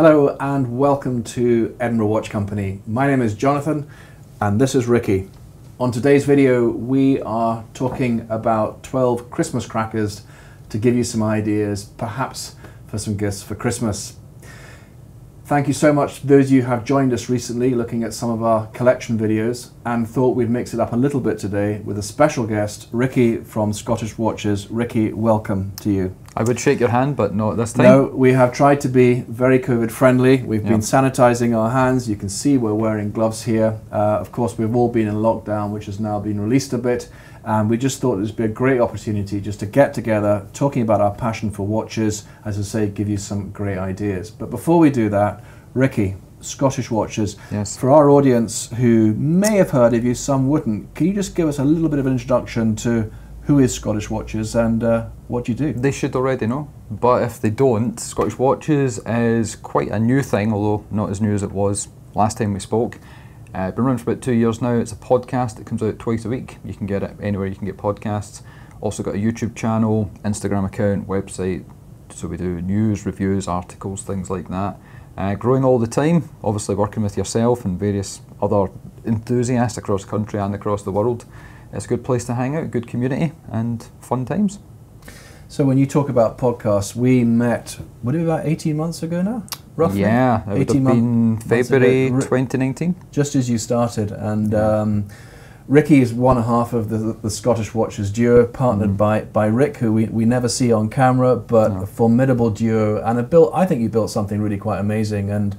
Hello and welcome to Edinburgh Watch Company. My name is Jonathan and this is Rikki. On today's video we are talking about 12 Christmas crackers to give you some ideas, perhaps for some gifts for Christmas. Thank you so much to those of you who have joined us recently looking at some of our collection videos and thought we'd mix it up a little bit today with a special guest, Rikki from Scottish Watches. Rikki, welcome to you. I would shake your hand, but not this time. No, we have tried to be very COVID friendly. We've been sanitizing our hands. You can see we're wearing gloves here. Of course, we've all been in lockdown, which has now been released a bit. And we just thought it would be a great opportunity just to get together, talking about our passion for watches, as I say, give you some great ideas. But before we do that, Rikki, Scottish Watches, yes. For our audience who may have heard of you, some wouldn't, can you just give us a little bit of an introduction to who is Scottish Watches and what do you do? They should already know, but if they don't, Scottish Watches is quite a new thing, although not as new as it was last time we spoke. Been running for about 2 years now. It's a podcast that comes out twice a week. You can get it anywhere you can get podcasts. Also got a YouTube channel, Instagram account, website. So we do news, reviews, articles, things like that. Growing all the time, obviously working with yourself and various other enthusiasts across the country and across the world. It's a good place to hang out, good community and fun times. So when you talk about podcasts, we met, what, about 18 months ago now? Roughly? Yeah, it would have been February 2019. Just as you started, and Rikki is one half of the Scottish Watches duo, partnered by Rick, who we never see on camera, but a formidable duo, and I think you built something really quite amazing, and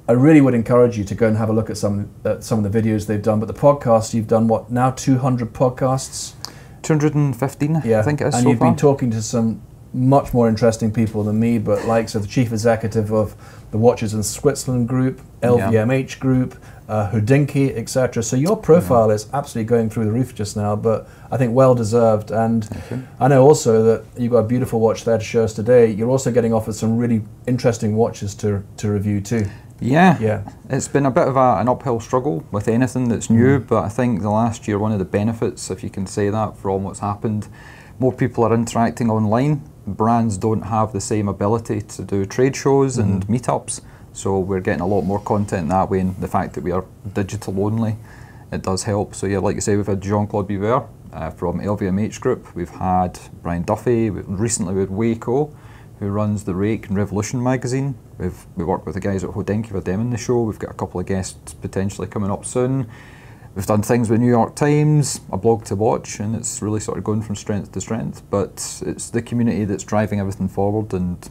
I really would encourage you to go and have a look at some of the videos they've done, but the podcast, you've done what, now 200 podcasts? 215, yeah. I think it is. And so you've far been talking to some much more interesting people than me, but likes of the chief executive of the Watches in Switzerland group, LVMH group, Heuer, etc. So your profile is absolutely going through the roof just now, but I think well deserved. And I know also that you've got a beautiful watch there to show us today. You're also getting offered some really interesting watches to review too. Yeah, it's been a bit of an uphill struggle with anything that's new, but I think the last year, one of the benefits, if you can say that, from what's happened, more people are interacting online. Brands don't have the same ability to do trade shows and meetups, so we're getting a lot more content that way, and the fact that we are digital only, it does help. So yeah, like you say, we've had Jean-Claude Heuer from LVMH Group, we've had Brian Duffy, recently with Waco, who runs the Rake and Revolution magazine. We work with the guys at Heuer for them in the show. We've got a couple of guests potentially coming up soon. We've done things with New York Times, a blog to watch, and it's really sort of going from strength to strength. But it's the community that's driving everything forward, and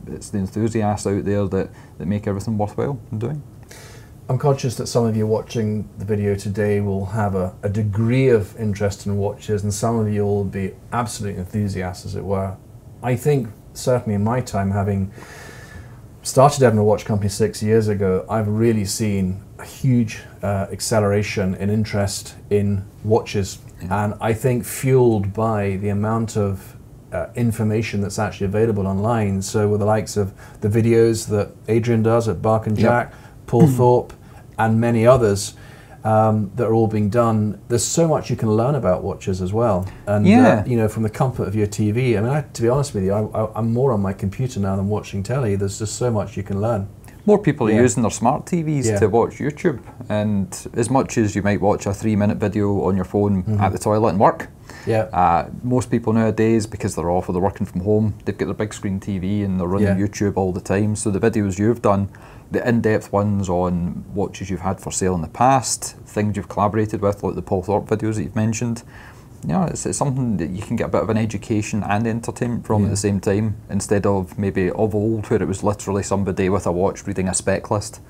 it's the enthusiasts out there that make everything worthwhile doing. I'm conscious that some of you watching the video today will have a degree of interest in watches, and some of you will be absolute enthusiasts, as it were. I think certainly in my time, having started Edinburgh Watch Company 6 years ago, I've really seen a huge acceleration in interest in watches, and I think fueled by the amount of information that's actually available online. So with the likes of the videos that Adrian does at Bark and Jack, Paul Thorpe, and many others that are all being done, there's so much you can learn about watches as well. And you know, from the comfort of your TV. I mean, to be honest with you, I'm more on my computer now than watching telly. There's just so much you can learn. More people are using their smart TVs to watch YouTube, and as much as you might watch a 3-minute video on your phone at the toilet and work, most people nowadays, because they're off or they're working from home, they've got their big screen TV and they're running YouTube all the time. So the videos you've done, the in-depth ones on watches you've had for sale in the past, things you've collaborated with, like the Paul Thorpe videos that you've mentioned, yeah, it's something that you can get a bit of an education and entertainment from at the same time, instead of maybe of old where it was literally somebody with a watch reading a spec list.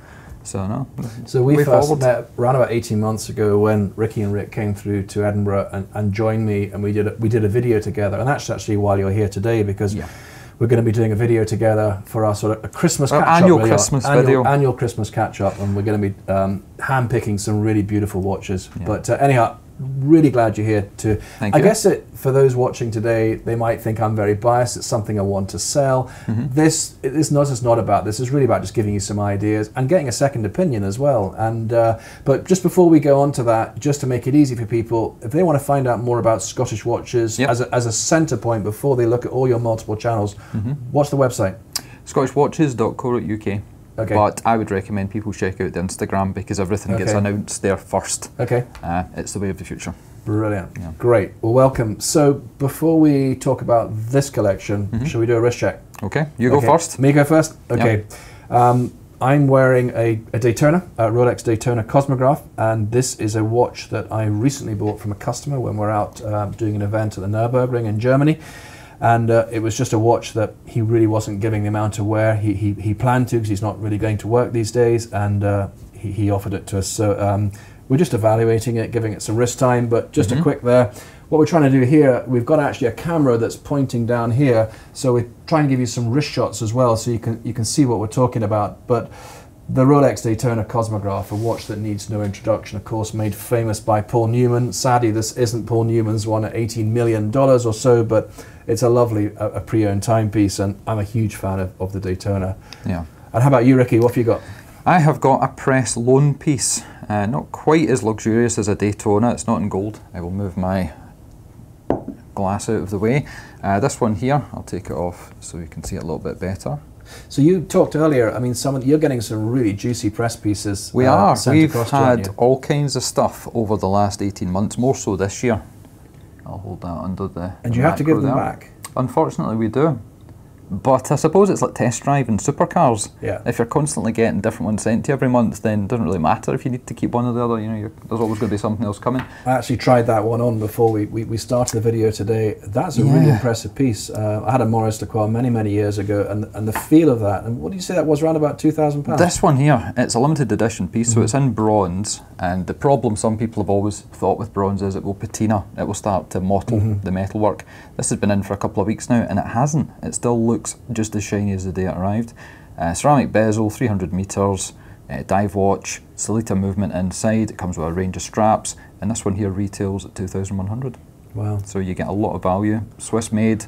So no. So we first met around about 18 months ago when Rikki and Rick came through to Edinburgh and joined me, and we did a video together, and that's actually why you're here today, because we're going to be doing a video together for our sort of a Christmas catch-up. Annual Christmas catch-up, and we're going to be hand-picking some really beautiful watches. But anyhow, really glad you're here to. I guess for those watching today, they might think I'm very biased. It's something I want to sell. This is not about this. It's really about just giving you some ideas and getting a second opinion as well. And but just before we go on to that, just to make it easy for people, if they want to find out more about Scottish Watches as a centre point before they look at all your multiple channels, what's the website? scottishwatches.co.uk. Okay. But I would recommend people check out the Instagram because everything gets announced there first. Okay. It's the way of the future. Brilliant. Yeah. Great. Well, welcome. So before we talk about this collection, shall we do a wrist check? Okay. You go first. Me go first? Okay. Yeah. I'm wearing a Daytona, a Rolex Daytona Cosmograph, and this is a watch that I recently bought from a customer when we're out doing an event at the Nürburgring in Germany. And it was just a watch that he really wasn't giving the amount of wear he planned to, because he's not really going to work these days, and he offered it to us. So we're just evaluating it, giving it some wrist time, but just a quick there. What we're trying to do here, we've got actually a camera that's pointing down here, so we're trying to give you some wrist shots as well, so you can see what we're talking about. But the Rolex Daytona Cosmograph, a watch that needs no introduction, of course, made famous by Paul Newman. Sadly, this isn't Paul Newman's one at $18 million or so, but it's a lovely a pre-owned timepiece, and I'm a huge fan of the Daytona. Yeah. And how about you, Rikki? What have you got? I have got a press loan piece, not quite as luxurious as a Daytona. It's not in gold. I will move my glass out of the way. This one here, I'll take it off so you can see it a little bit better. So you talked earlier, I mean, you're getting some really juicy press pieces. We are. We've across had all kinds of stuff over the last 18 months, more so this year. I'll hold that under the And you have to give them back? Unfortunately, we do. But I suppose it's like test driving supercars. Yeah. If you're constantly getting different ones sent to you every month, then it doesn't really matter if you need to keep one or the other. You know, there's always going to be something else coming. I actually tried that one on before we started the video today. That's a really impressive piece. I had a Maurice Lacroix many years ago, and the feel of that. And what did you say that was, around about £2,000? This one here, it's a limited edition piece, so it's in bronze. And the problem some people have always thought with bronze is it will patina. It will start to mottle the metalwork. This has been in for a couple of weeks now, and it hasn't. It still looks just as shiny as the day it arrived. Ceramic bezel, 300 metres, dive watch, Celita movement inside. It comes with a range of straps, and this one here retails at 2,100. Wow. So you get a lot of value, Swiss made,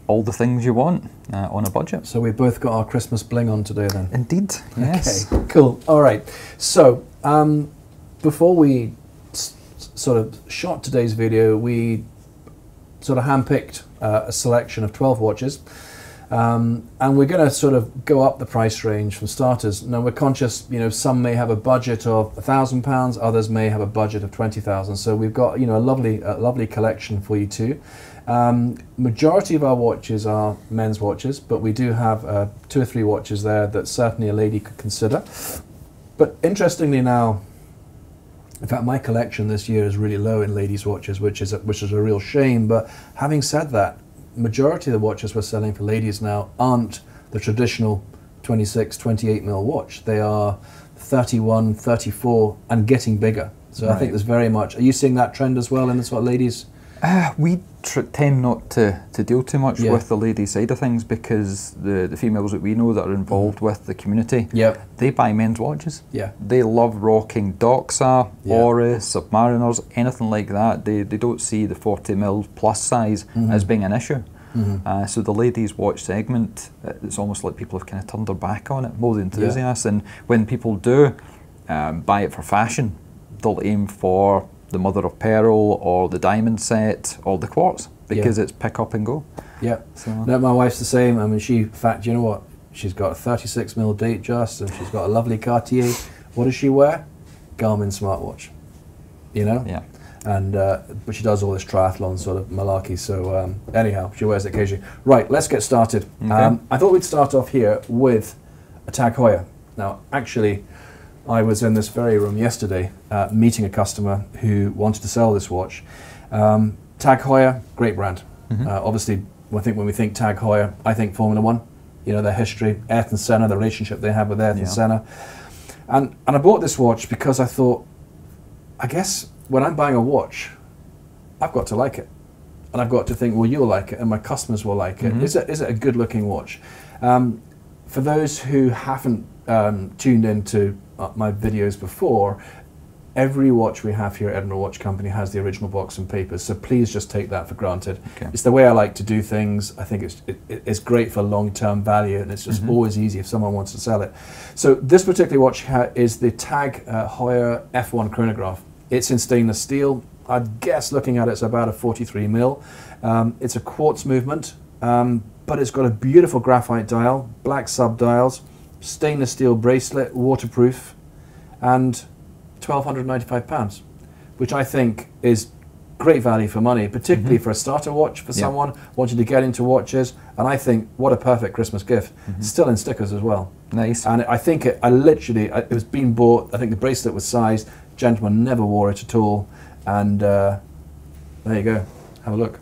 all the things you want on a budget. So we've both got our Christmas bling on today then? Indeed, yes. Okay, cool. All right. So before we sort of shot today's video, we sort of handpicked a selection of 12 watches. And we're going to sort of go up the price range from starters. Now we're conscious, you know, some may have a budget of £1,000, others may have a budget of 20,000. So we've got, you know, a lovely collection for you too. Majority of our watches are men's watches, but we do have 2 or 3 watches there that certainly a lady could consider. But interestingly now, in fact, my collection this year is really low in ladies' watches, which is a real shame. But having said that, majority of the watches we're selling for ladies now aren't the traditional 26, 28 mil watch. They are 31, 34 and getting bigger. So I think there's very much, are you seeing that trend as well in the sort of ladies? We tend not to deal too much with the ladies side of things, because the females that we know that are involved with the community, they buy men's watches. They love rocking Doxa, Oris, Submariners, anything like that. They don't see the 40 mil plus size as being an issue. So the ladies watch segment, it's almost like people have kind of turned their back on it, more the enthusiasts. And when people do buy it for fashion, they'll aim for the mother of pearl or the diamond set or the quartz, because it's pick up and go. So. No, my wife's the same. I mean, in fact, you know what? She's got a 36 mil Datejust, and she's got a lovely Cartier. What does she wear? Garmin smartwatch. You know? And but she does all this triathlon sort of malarkey. So anyhow, she wears it occasionally. Right, let's get started. I thought we'd start off here with a Tag Heuer. Now, actually, I was in this very room yesterday meeting a customer who wanted to sell this watch. Tag Heuer, great brand. Obviously, I think when we think Tag Heuer, I think Formula One. You know, their history, Ayrton Senna, the relationship they have with Ayrton Senna. And I bought this watch because I thought, I guess when I'm buying a watch, I've got to like it. And I've got to think, well, you'll like it and my customers will like it. Is it a good looking watch? For those who haven't tuned into my videos before, every watch we have here at Edinburgh Watch Company has the original box and papers, so please just take that for granted. It's the way I like to do things. I think it's great for long-term value, and it's just always easy if someone wants to sell it. So this particular watch is the Tag Heuer F1 chronograph. It's in stainless steel. I'd guess looking at it's about a 43 mil. It's a quartz movement. but it's got a beautiful graphite dial, black sub-dials, stainless steel bracelet, waterproof, and £1,295, which I think is great value for money, particularly for a starter watch for someone wanting to get into watches. And I think what a perfect Christmas gift. Still in stickers as well. Nice. And I think it was being bought. I think the bracelet was sized. Gentleman never wore it at all. And there you go. Have a look.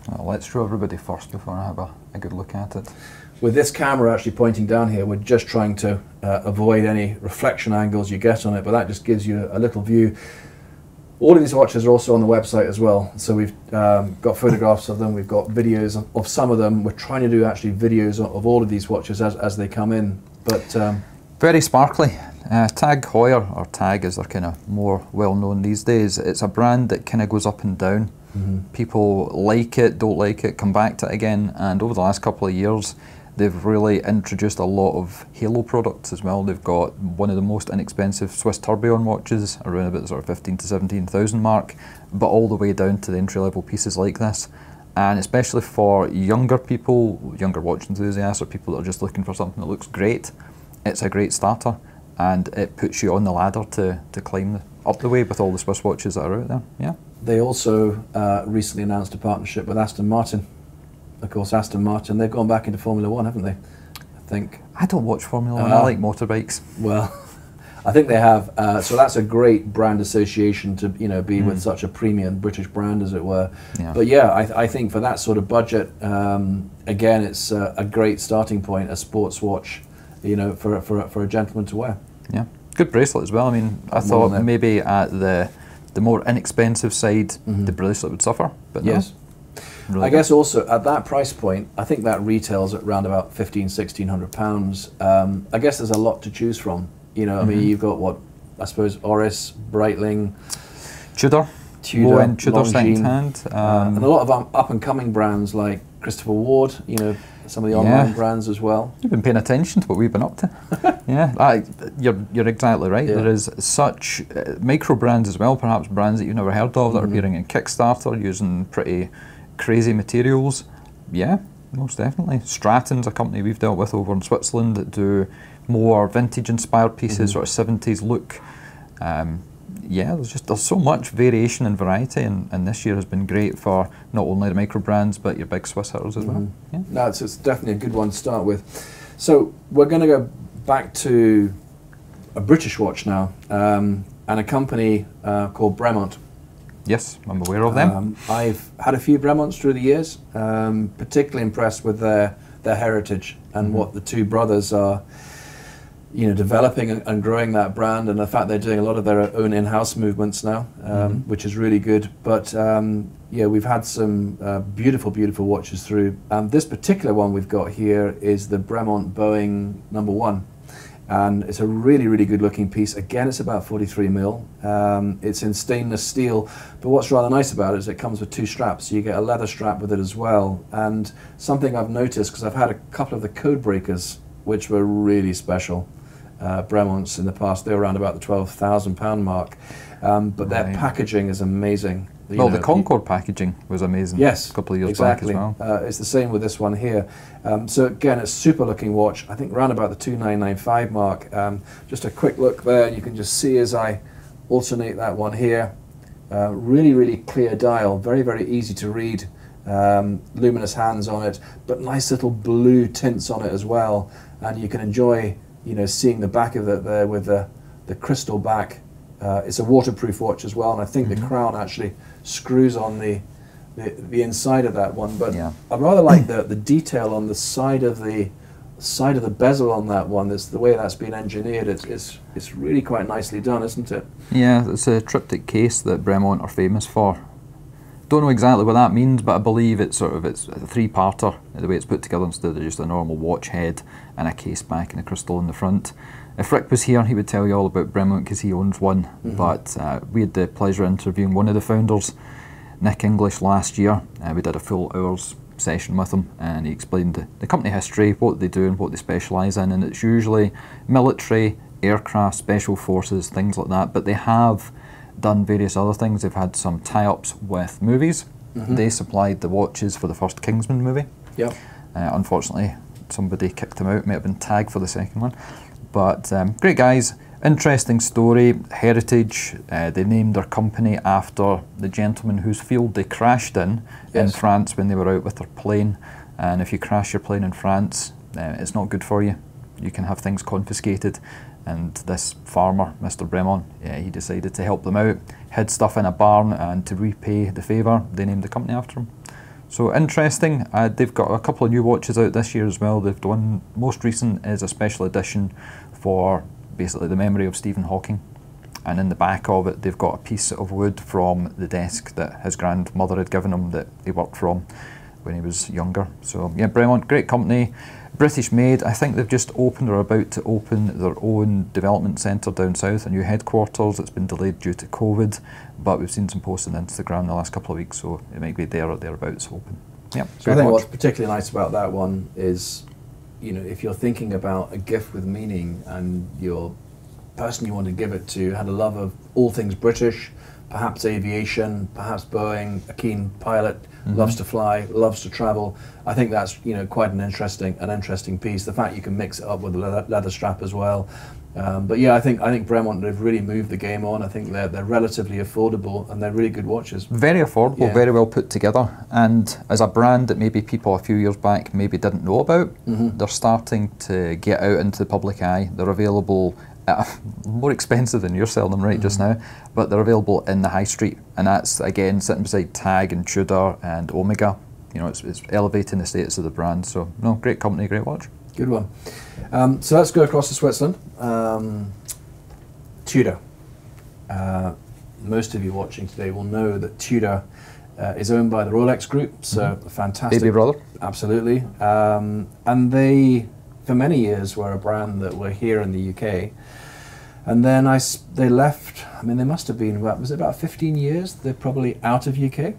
Well, let's show everybody first before I have a good look at it. With this camera actually pointing down here, we're just trying to avoid any reflection angles you get on it, but that just gives you a little view. All of these watches are also on the website as well, so we've got photographs of them, we've got videos of some of them. We're trying to do actually videos of all of these watches as they come in. But very sparkly. Tag Heuer, or Tag as they're kind of more well known these days, it's a brand that kind of goes up and down. People like it, don't like it, come back to it again, and over the last couple of years they've really introduced a lot of halo products as well. They've got one of the most inexpensive Swiss tourbillon watches, around about the sort of 15 to 17,000 mark, but all the way down to the entry-level pieces like this. And especially for younger people, younger watch enthusiasts, or people that are just looking for something that looks great, it's a great starter, and it puts you on the ladder to climb up the way with all the Swiss watches that are out there. Yeah. They also recently announced a partnership with Aston Martin. Of course, Aston Martin, they've gone back into Formula 1, haven't they? I think. I don't watch Formula 1, I like motorbikes. Well, I think they have. So that's a great brand association to be with such a premium British brand, as it were. Yeah. But yeah, I think for that sort of budget, again, it's a great starting point, a sports watch, for a gentleman to wear. Yeah, good bracelet as well. I mean, I thought maybe at the more inexpensive side, the bracelet would suffer, but yes. No. Really I guess also at that price point, I think that retails at around about £1,500–1,600. I guess there's a lot to choose from. I mean, you've got what I suppose Oris, Breitling, Tudor, low-end Tudor second-hand, and a lot of up-and-coming brands like Christopher Ward. Some of the online brands as well. You've been paying attention to what we've been up to. Yeah, you're exactly right. Yeah. There is such micro brands as well, perhaps brands that you've never heard of that are appearing in Kickstarter using pretty crazy materials. Yeah, most definitely. Stratton's a company we've dealt with over in Switzerland that do more vintage inspired pieces, sort of 70s look. Yeah, there's so much variation and variety, and this year has been great for not only the micro brands but your big Swiss hitters as well. Yeah. No, it's definitely a good one to start with. So we're going to go back to a British watch now, and a company called Bremont. Yes, I'm aware of them. I've had a few Bremonts through the years, particularly impressed with their heritage and what the two brothers are developing and growing that brand, and the fact they're doing a lot of their own in-house movements now, which is really good. But yeah, we've had some beautiful, beautiful watches through. This particular one we've got here is the Bremont Boeing #1. And it's a really, really good looking piece. Again, it's about 43 mil. It's in stainless steel, but what's rather nice about it is it comes with two straps, so you get a leather strap with it as well. And something I've noticed, because I've had a couple of the code breakers, which were really special, Bremonts in the past, they were around about the £12,000 mark, but their packaging is amazing. Well, the Concorde packaging was amazing. Yes, a couple of years back as well. It's the same with this one here. So again, it's a super looking watch. I think around about the 2,995 mark. Just a quick look there, and you can just see as I alternate that one here. Really, really clear dial, very, very easy to read. Luminous hands on it, but nice little blue tints on it as well. And you can enjoy, seeing the back of it there with the crystal back. It's a waterproof watch as well, and I think the crown actually screws on the inside of that one. But yeah. I rather like the detail on the side of the bezel on that one. It's the way that's been engineered. It's really quite nicely done, isn't it? Yeah, it's a triptych case that Bremont are famous for. Don't know exactly what that means, but I believe it's a three-parter, the way it's put together instead of just a normal watch head and a case back and a crystal in the front. If Rick was here, he would tell you all about Bremont because he owns one, but we had the pleasure of interviewing one of the founders, Nick English, last year. We did a full hours session with him, and he explained the company history, what they do and what they specialise in, and it's usually military, aircraft, special forces, things like that, but they have done various other things. They've had some tie-ups with movies, They supplied the watches for the first Kingsman movie. Yep. Unfortunately, somebody kicked them out. Might have been tagged for the second one. But great guys. Interesting story, heritage. They named their company after the gentleman whose field they crashed in France when they were out with their plane. And if you crash your plane in France, it's not good for you. You can have things confiscated. And this farmer, Mr. Bremont, he decided to help them out, hid stuff in a barn, and to repay the favour, they named the company after him. So interesting. They've got a couple of new watches out this year as well. They've done, most recent is a special edition for basically the memory of Stephen Hawking, and in the back of it they've got a piece of wood from the desk that his grandmother had given him that he worked from when he was younger. So yeah, Bremont, great company, British made. I think they've just opened or about to open their own development centre down south, a new headquarters. It's been delayed due to COVID, but we've seen some posts on Instagram in the last couple of weeks, so it might be there or thereabouts open. Yep, so I think what's particularly nice about that one is, you know, if you're thinking about a gift with meaning and your person you want to give it to had a love of all things British, perhaps aviation, perhaps Boeing, a keen pilot, loves to fly, loves to travel, I think that's, you know, quite an interesting piece. The fact you can mix it up with a leather strap as well. But yeah, I think Bremont have really moved the game on. I think they're relatively affordable and they're really good watches. Very affordable, very well put together. And as a brand that maybe people a few years back maybe didn't know about, they're starting to get out into the public eye. They're available more expensive than you're selling them right just now, but they're available in the high street, and that's again sitting beside Tag and Tudor and Omega. You know, it's elevating the status of the brand. So no, great company, great watch. Good one. So let's go across to Switzerland. Tudor. Most of you watching today will know that Tudor is owned by the Rolex Group, so fantastic. Baby brother. Absolutely. And they, for many years, were a brand that were here in the UK. And then they left, I mean, they must have been, was it about 15 years? They're probably out of UK.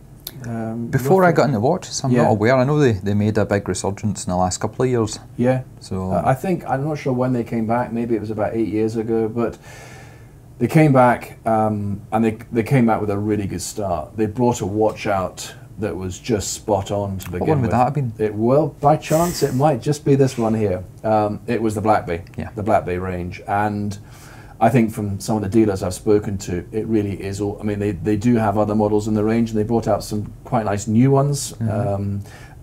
Before I got into watches, I'm not aware. I know they made a big resurgence in the last couple of years. Yeah. So I think, I'm not sure when they came back, maybe it was about 8 years ago, but they came back and they came back with a really good start. They brought a watch out that was just spot on to begin with. What one would that have been? Well, by chance, it might just be this one here. It was the Black Bay, the Black Bay range. And I think from some of the dealers I've spoken to, it really is all, I mean, they do have other models in the range, and they brought out some quite nice new ones.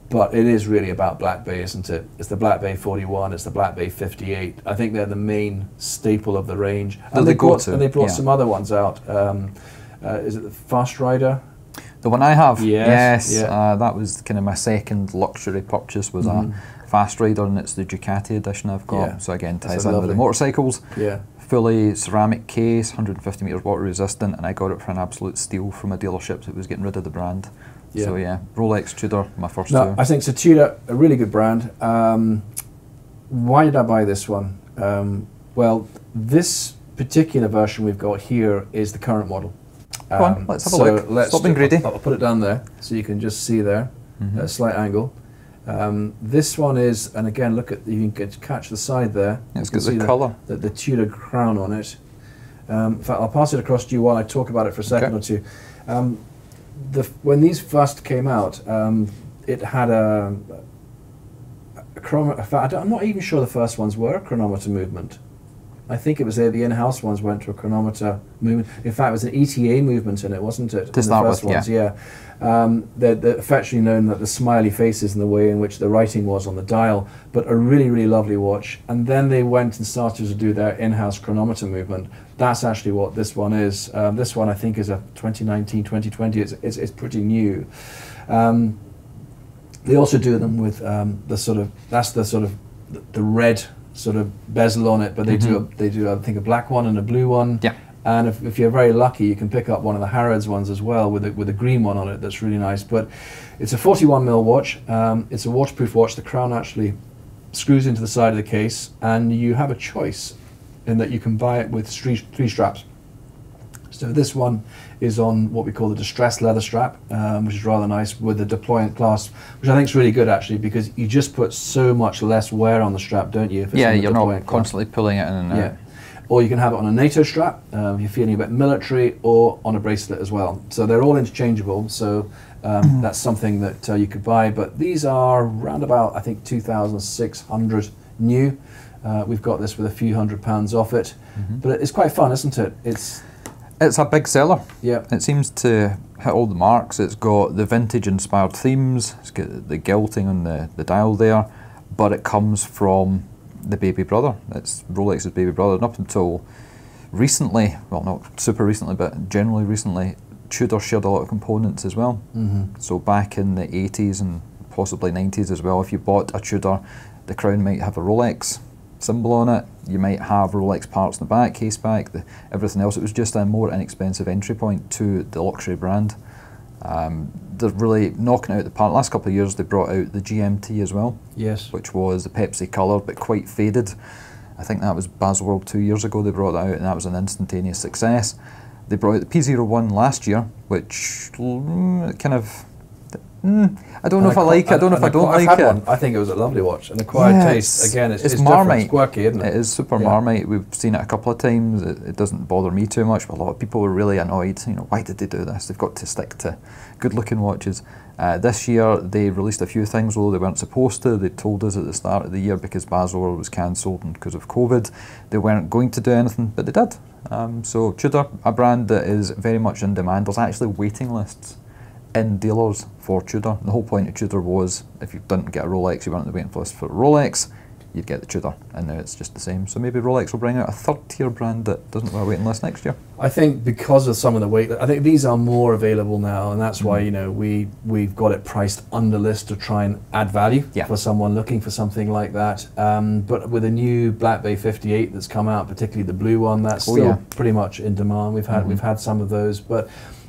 But it is really about Black Bay, isn't it? It's the Black Bay 41, it's the Black Bay 58. I think they're the main staple of the range. And they brought some other ones out. Is it the Fast Rider? The one I have? Yes. That was kind of my second luxury purchase, was a Fast Rider, and it's the Ducati edition I've got. So again, ties in with the motorcycles. Fully ceramic case, 150 metres water resistant, and I got it for an absolute steal from a dealership that was getting rid of the brand. So yeah, Rolex, Tudor, my first two. I think so. Tudor, a really good brand. Why did I buy this one? Well, this particular version we've got here is the current model. Come on, let's have a look. Stop being greedy. I'll put it down there so you can just see there, at a slight angle. This one is, and again, look at, you can catch the side there. It's got the colour. The Tudor crown on it. In fact, I'll pass it across to you while I talk about it for a second or two. When these first came out, it had a chronometer. In fact, I'm not even sure the first ones were a chronometer movement. I think it was the in-house ones went to a chronometer movement. In fact, it was an ETA movement in it, wasn't it? To start with, ones, they're affectionately known that the smiley faces and the way in which the writing was on the dial, but a really, really lovely watch. And then they went and started to do their in-house chronometer movement. That's actually what this one is. This one, I think, is a 2019, 2020. It's pretty new. They also do them with the red sort of bezel on it, but they do I think a black one and a blue one. And if you're very lucky, you can pick up one of the Harrods ones as well with a green one on it. That's really nice. But it's a 41mm watch. It's a waterproof watch. The crown actually screws into the side of the case, and you have a choice in that you can buy it with three straps. So this one is on what we call the distressed leather strap, which is rather nice, with the deployant clasp, which I think is really good actually, because you just put so much less wear on the strap, don't you? If it's you're not constantly pulling it in and out. Or you can have it on a NATO strap if you're feeling a bit military, or on a bracelet as well. So they're all interchangeable. So That's something that you could buy, but these are around about, I think, 2,600 new. We've got this with a few £100 off it, but it's quite fun, isn't it? It's a big seller. Yeah. It seems to hit all the marks. It's got the vintage-inspired themes. It's got the gilding on the dial there, but it comes from the baby brother. It's Rolex's baby brother. And up until recently, well, not super recently, but generally recently, Tudor shared a lot of components as well. So back in the 80s and possibly 90s as well, if you bought a Tudor, the crown might have a Rolex symbol on it. You might have Rolex parts in the back, case back, everything else. It was just a more inexpensive entry point to the luxury brand. They're really knocking it out the park. Last couple of years they brought out the GMT as well. Yes. Which was the Pepsi colour but quite faded. I think that was Baselworld 2 years ago they brought that out, and that was an instantaneous success. They brought out the P01 last year, which kind of... I don't know if I like it, I don't know if I don't like it. I think it was a lovely watch, an acquired taste. Again, it's Marmite. It's quirky, isn't it? It is super Marmite. We've seen it a couple of times. It doesn't bother me too much, but a lot of people were really annoyed. You know, why did they do this? They've got to stick to good-looking watches. This year they released a few things, although they weren't supposed to. They told us at the start of the year because Baselworld was cancelled and because of COVID, they weren't going to do anything, but they did. So Tudor, a brand that is very much in demand. There's actually waiting lists in dealers for Tudor. The whole point of Tudor was if you didn't get a Rolex, you weren't on the waiting list for a Rolex, you'd get the Tudor, and now it's just the same. So maybe Rolex will bring out a third tier brand that doesn't have a waiting list next year. I think because of some of the weight, I think these are more available now, and that's why, you know, we've got it priced under list to try and add value for someone looking for something like that. But with a new Black Bay 58 that's come out, particularly the blue one, that's still pretty much in demand. We've had some of those, but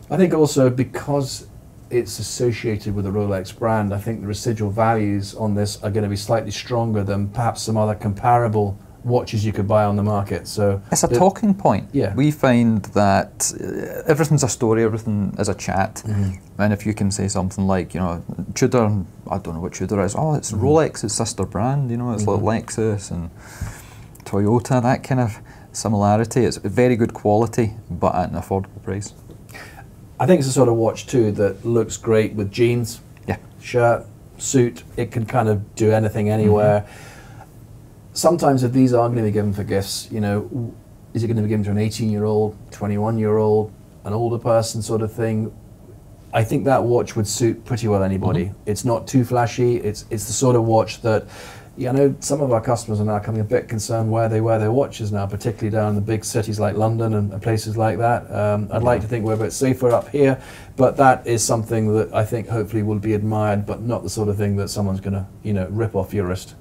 I think also because it's associated with the Rolex brand, I think the residual values on this are going to be slightly stronger than perhaps some other comparable watches you could buy on the market. So it's a talking point. Yeah. We find that everything's a story, everything is a chat. And if you can say something like, you know, Tudor, I don't know what Tudor is, oh, it's Rolex's sister brand, you know, it's like Lexus and Toyota, that kind of similarity. It's very good quality, but at an affordable price. I think it's a sort of watch too that looks great with jeans, shirt, suit. It can kind of do anything, anywhere. Sometimes if these are going to be given for gifts, you know, is it going to be given to an 18-year-old, 21-year-old, an older person sort of thing? I think that watch would suit pretty well anybody. It's not too flashy. It's the sort of watch that, I know some of our customers are now becoming a bit concerned where they wear their watches now, particularly down in the big cities like London and places like that. I'd like to think we're a bit safer up here, but that is something that I think hopefully will be admired, but not the sort of thing that someone's going to, you know, rip off your wrist.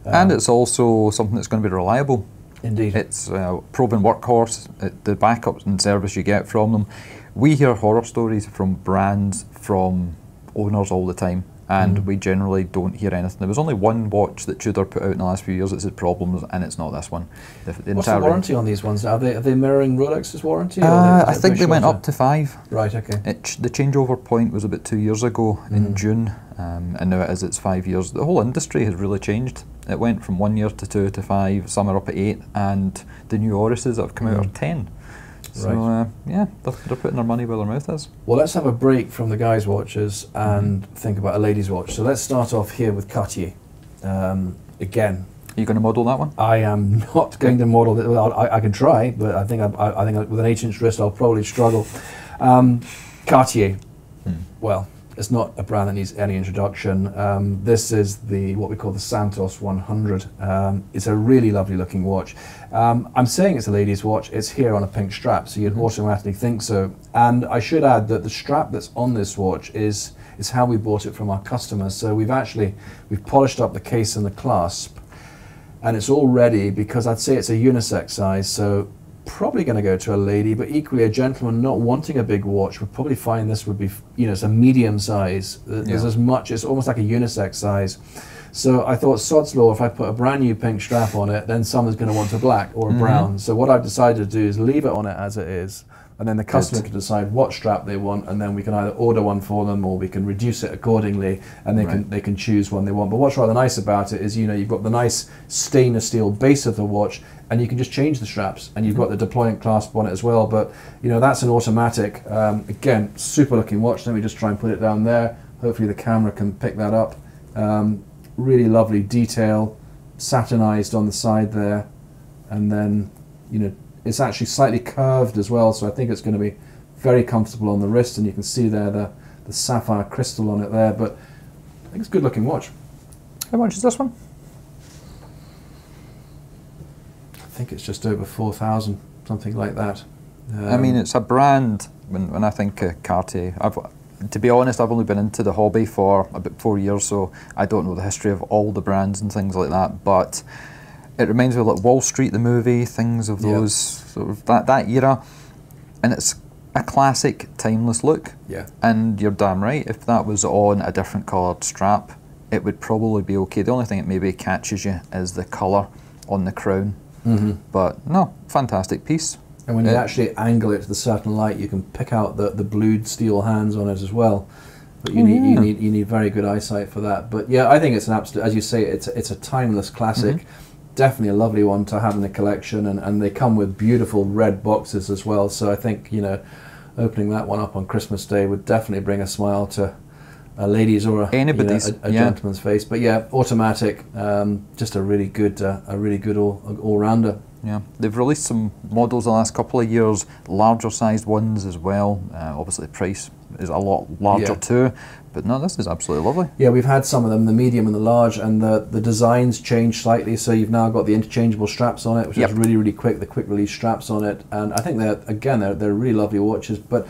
And it's also something that's going to be reliable. Indeed. It's a proven workhorse, the backup and service you get from them. We hear horror stories from brands, from owners all the time, and we generally don't hear anything. There was only one watch that Tudor put out in the last few years that's had problems, and it's not this one. What's the warranty on these ones now? Are they mirroring Rolex's warranty? I think they went up to 5. Right, okay. The changeover point was about 2 years ago in June, and now it's 5 years. The whole industry has really changed. It went from 1 year to 2 to 5, some are up at 8, and the new Oruses that have come out are 10. So yeah, they're putting their money where their mouth is. Well, let's have a break from the guys' watches and think about a ladies' watch. So let's start off here with Cartier. Again, are you going to model that one? I am not going to model it. Well, I can try, but I think with an 8-inch wrist, I'll probably struggle. Cartier. Well, it's not a brand that needs any introduction. This is what we call the Santos 100. It's a really lovely looking watch. I'm saying it's a ladies' watch. It's here on a pink strap, so you'd automatically think so. And I should add that the strap that's on this watch is how we bought it from our customers. So we've polished up the case and the clasp, and it's all ready because I'd say it's a unisex size. So probably going to go to a lady, but equally a gentleman not wanting a big watch would probably find this would be, you know, it's a medium size. There's as much, it's almost like a unisex size. So I thought, sod's law, if I put a brand new pink strap on it, then someone's going to want a black or a brown. So what I've decided to do is leave it on it as it is, and then the customer can decide what strap they want, and then we can either order one for them or we can reduce it accordingly, and they can choose one they want. But what's rather nice about it is, you know, you've got the nice stainless steel base of the watch, and you can just change the straps, and you've got the deployment clasp on it as well. But you know, that's an automatic. Again, super looking watch. Let me just try and put it down there. Hopefully the camera can pick that up. Really lovely detail, satinized on the side there, and then, you know, it's actually slightly curved as well, so I think it's going to be very comfortable on the wrist, and you can see there the sapphire crystal on it there. But I think it's a good looking watch. How much is this one? I think it's just over 4,000, something like that. I mean, it's a brand, when I think Cartier, to be honest, I've only been into the hobby for about 4 years, so I don't know the history of all the brands and things like that, but it reminds me of like Wall Street, the movie, things of those, sort of that era, and it's a classic, timeless look. Yeah. And you're damn right, if that was on a different coloured strap, it would probably be okay. The only thing that maybe catches you is the colour on the crown. But no, fantastic piece. And when you actually angle it to the certain light, you can pick out the blued steel hands on it as well. But you need very good eyesight for that. But yeah, I think it's an absolute, as you say, it's a timeless classic. Definitely a lovely one to have in the collection, and they come with beautiful red boxes as well. So I think, you know, opening that one up on Christmas Day would definitely bring a smile to a lady's or a gentleman's face. But yeah, automatic, just a really good all-rounder. Yeah, they've released some models the last couple of years, larger sized ones as well. Obviously the price is a lot larger too, but no, this is absolutely lovely. Yeah, we've had some of them, the medium and the large, and the designs changed slightly, so you've now got the interchangeable straps on it, which is really, really quick, the quick release straps on it, and I think they're really lovely watches. But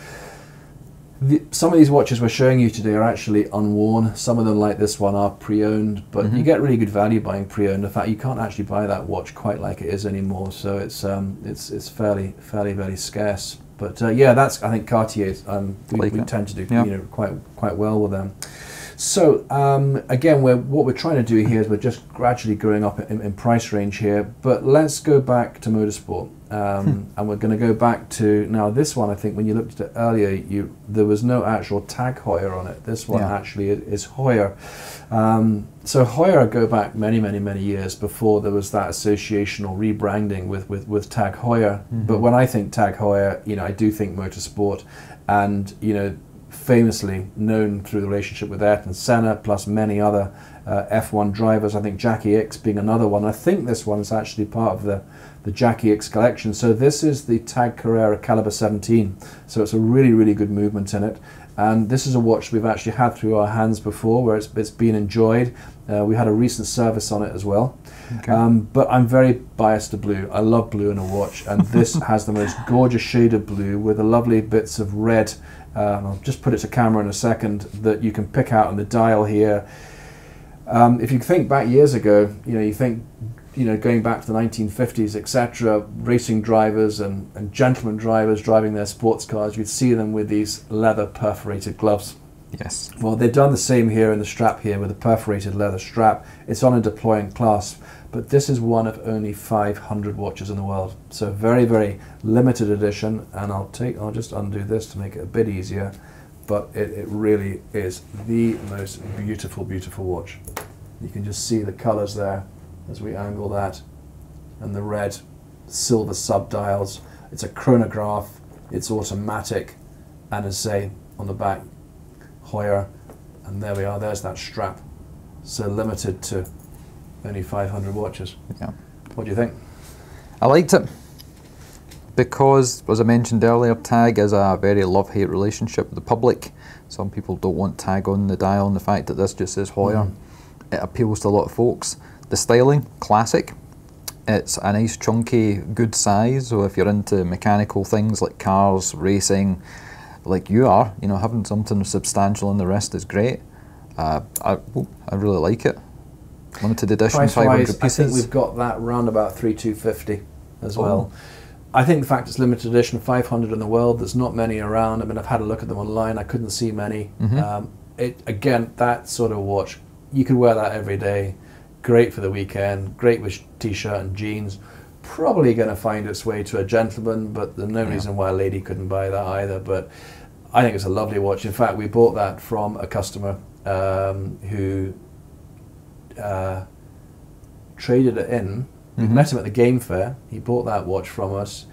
some of these watches we're showing you today are actually unworn. Some of them, like this one, are pre-owned, but you get really good value buying pre-owned. In fact, you can't actually buy that watch quite like it is anymore, so it's fairly very scarce. But yeah, that's, I think Cartier's, we tend to do you know, quite well with them. So again, what we're trying to do here is we're just gradually growing up in price range here, but let's go back to motorsport. And we're going to go back to, now this one, I think when you looked at it earlier, there was no actual tag Heuer on it. This one actually is Heuer. So Heuer go back many years before there was that association or rebranding with Tag Heuer. But when I think Tag Heuer, you know, I do think motorsport, and, you know, famously known through the relationship with Ayrton Senna, plus many other F1 drivers. I think Jackie X being another one. I think this one's actually part of the Jackie X collection. So this is the Tag Carrera Caliber 17. So it's a really good movement in it. And this is a watch we've actually had through our hands before, where it's been enjoyed. We had a recent service on it as well. But I'm very biased to blue. I love blue in a watch, and this has the most gorgeous shade of blue with the lovely bits of red. I'll just put it to camera in a second, that you can pick out on the dial here. If you think back years ago, you know, going back to the 1950s, etc., racing drivers and gentleman drivers driving their sports cars, you'd see them with these leather perforated gloves. Yes. Well, they've done the same here in the strap here with a perforated leather strap. It's on a deploying clasp, but this is one of only 500 watches in the world. So very limited edition, and I'll just undo this to make it a bit easier, but it really is the most beautiful watch. You can just see the colors there as we angle that, and the red silver subdials. It's a chronograph, it's automatic, and as I say, on the back, Heuer, and there we are, there's that strap. So limited to only 500 watches. Yeah. What do you think? I liked it because, as I mentioned earlier, Tag is a very love-hate relationship with the public. Some people don't want Tag on the dial, and the fact that this just says Heuer, it appeals to a lot of folks. The styling, classic. It's a nice chunky, good size, so if you're into mechanical things like cars, racing, like you are, you know, having something substantial on the wrist is great. I really like it. Limited edition, 500 pieces. I think we've got that round about 3,250 as well. I think the fact it's limited edition, 500 in the world, there's not many around. I mean, I've had a look at them online, I couldn't see many. Again, that sort of watch, you could wear that every day. Great for the weekend, great with t-shirt and jeans. probably going to find its way to a gentleman, but there's no reason why a lady couldn't buy that either. But I think it's a lovely watch. In fact, we bought that from a customer who traded it in. We met him at the game fair. He bought that watch from us.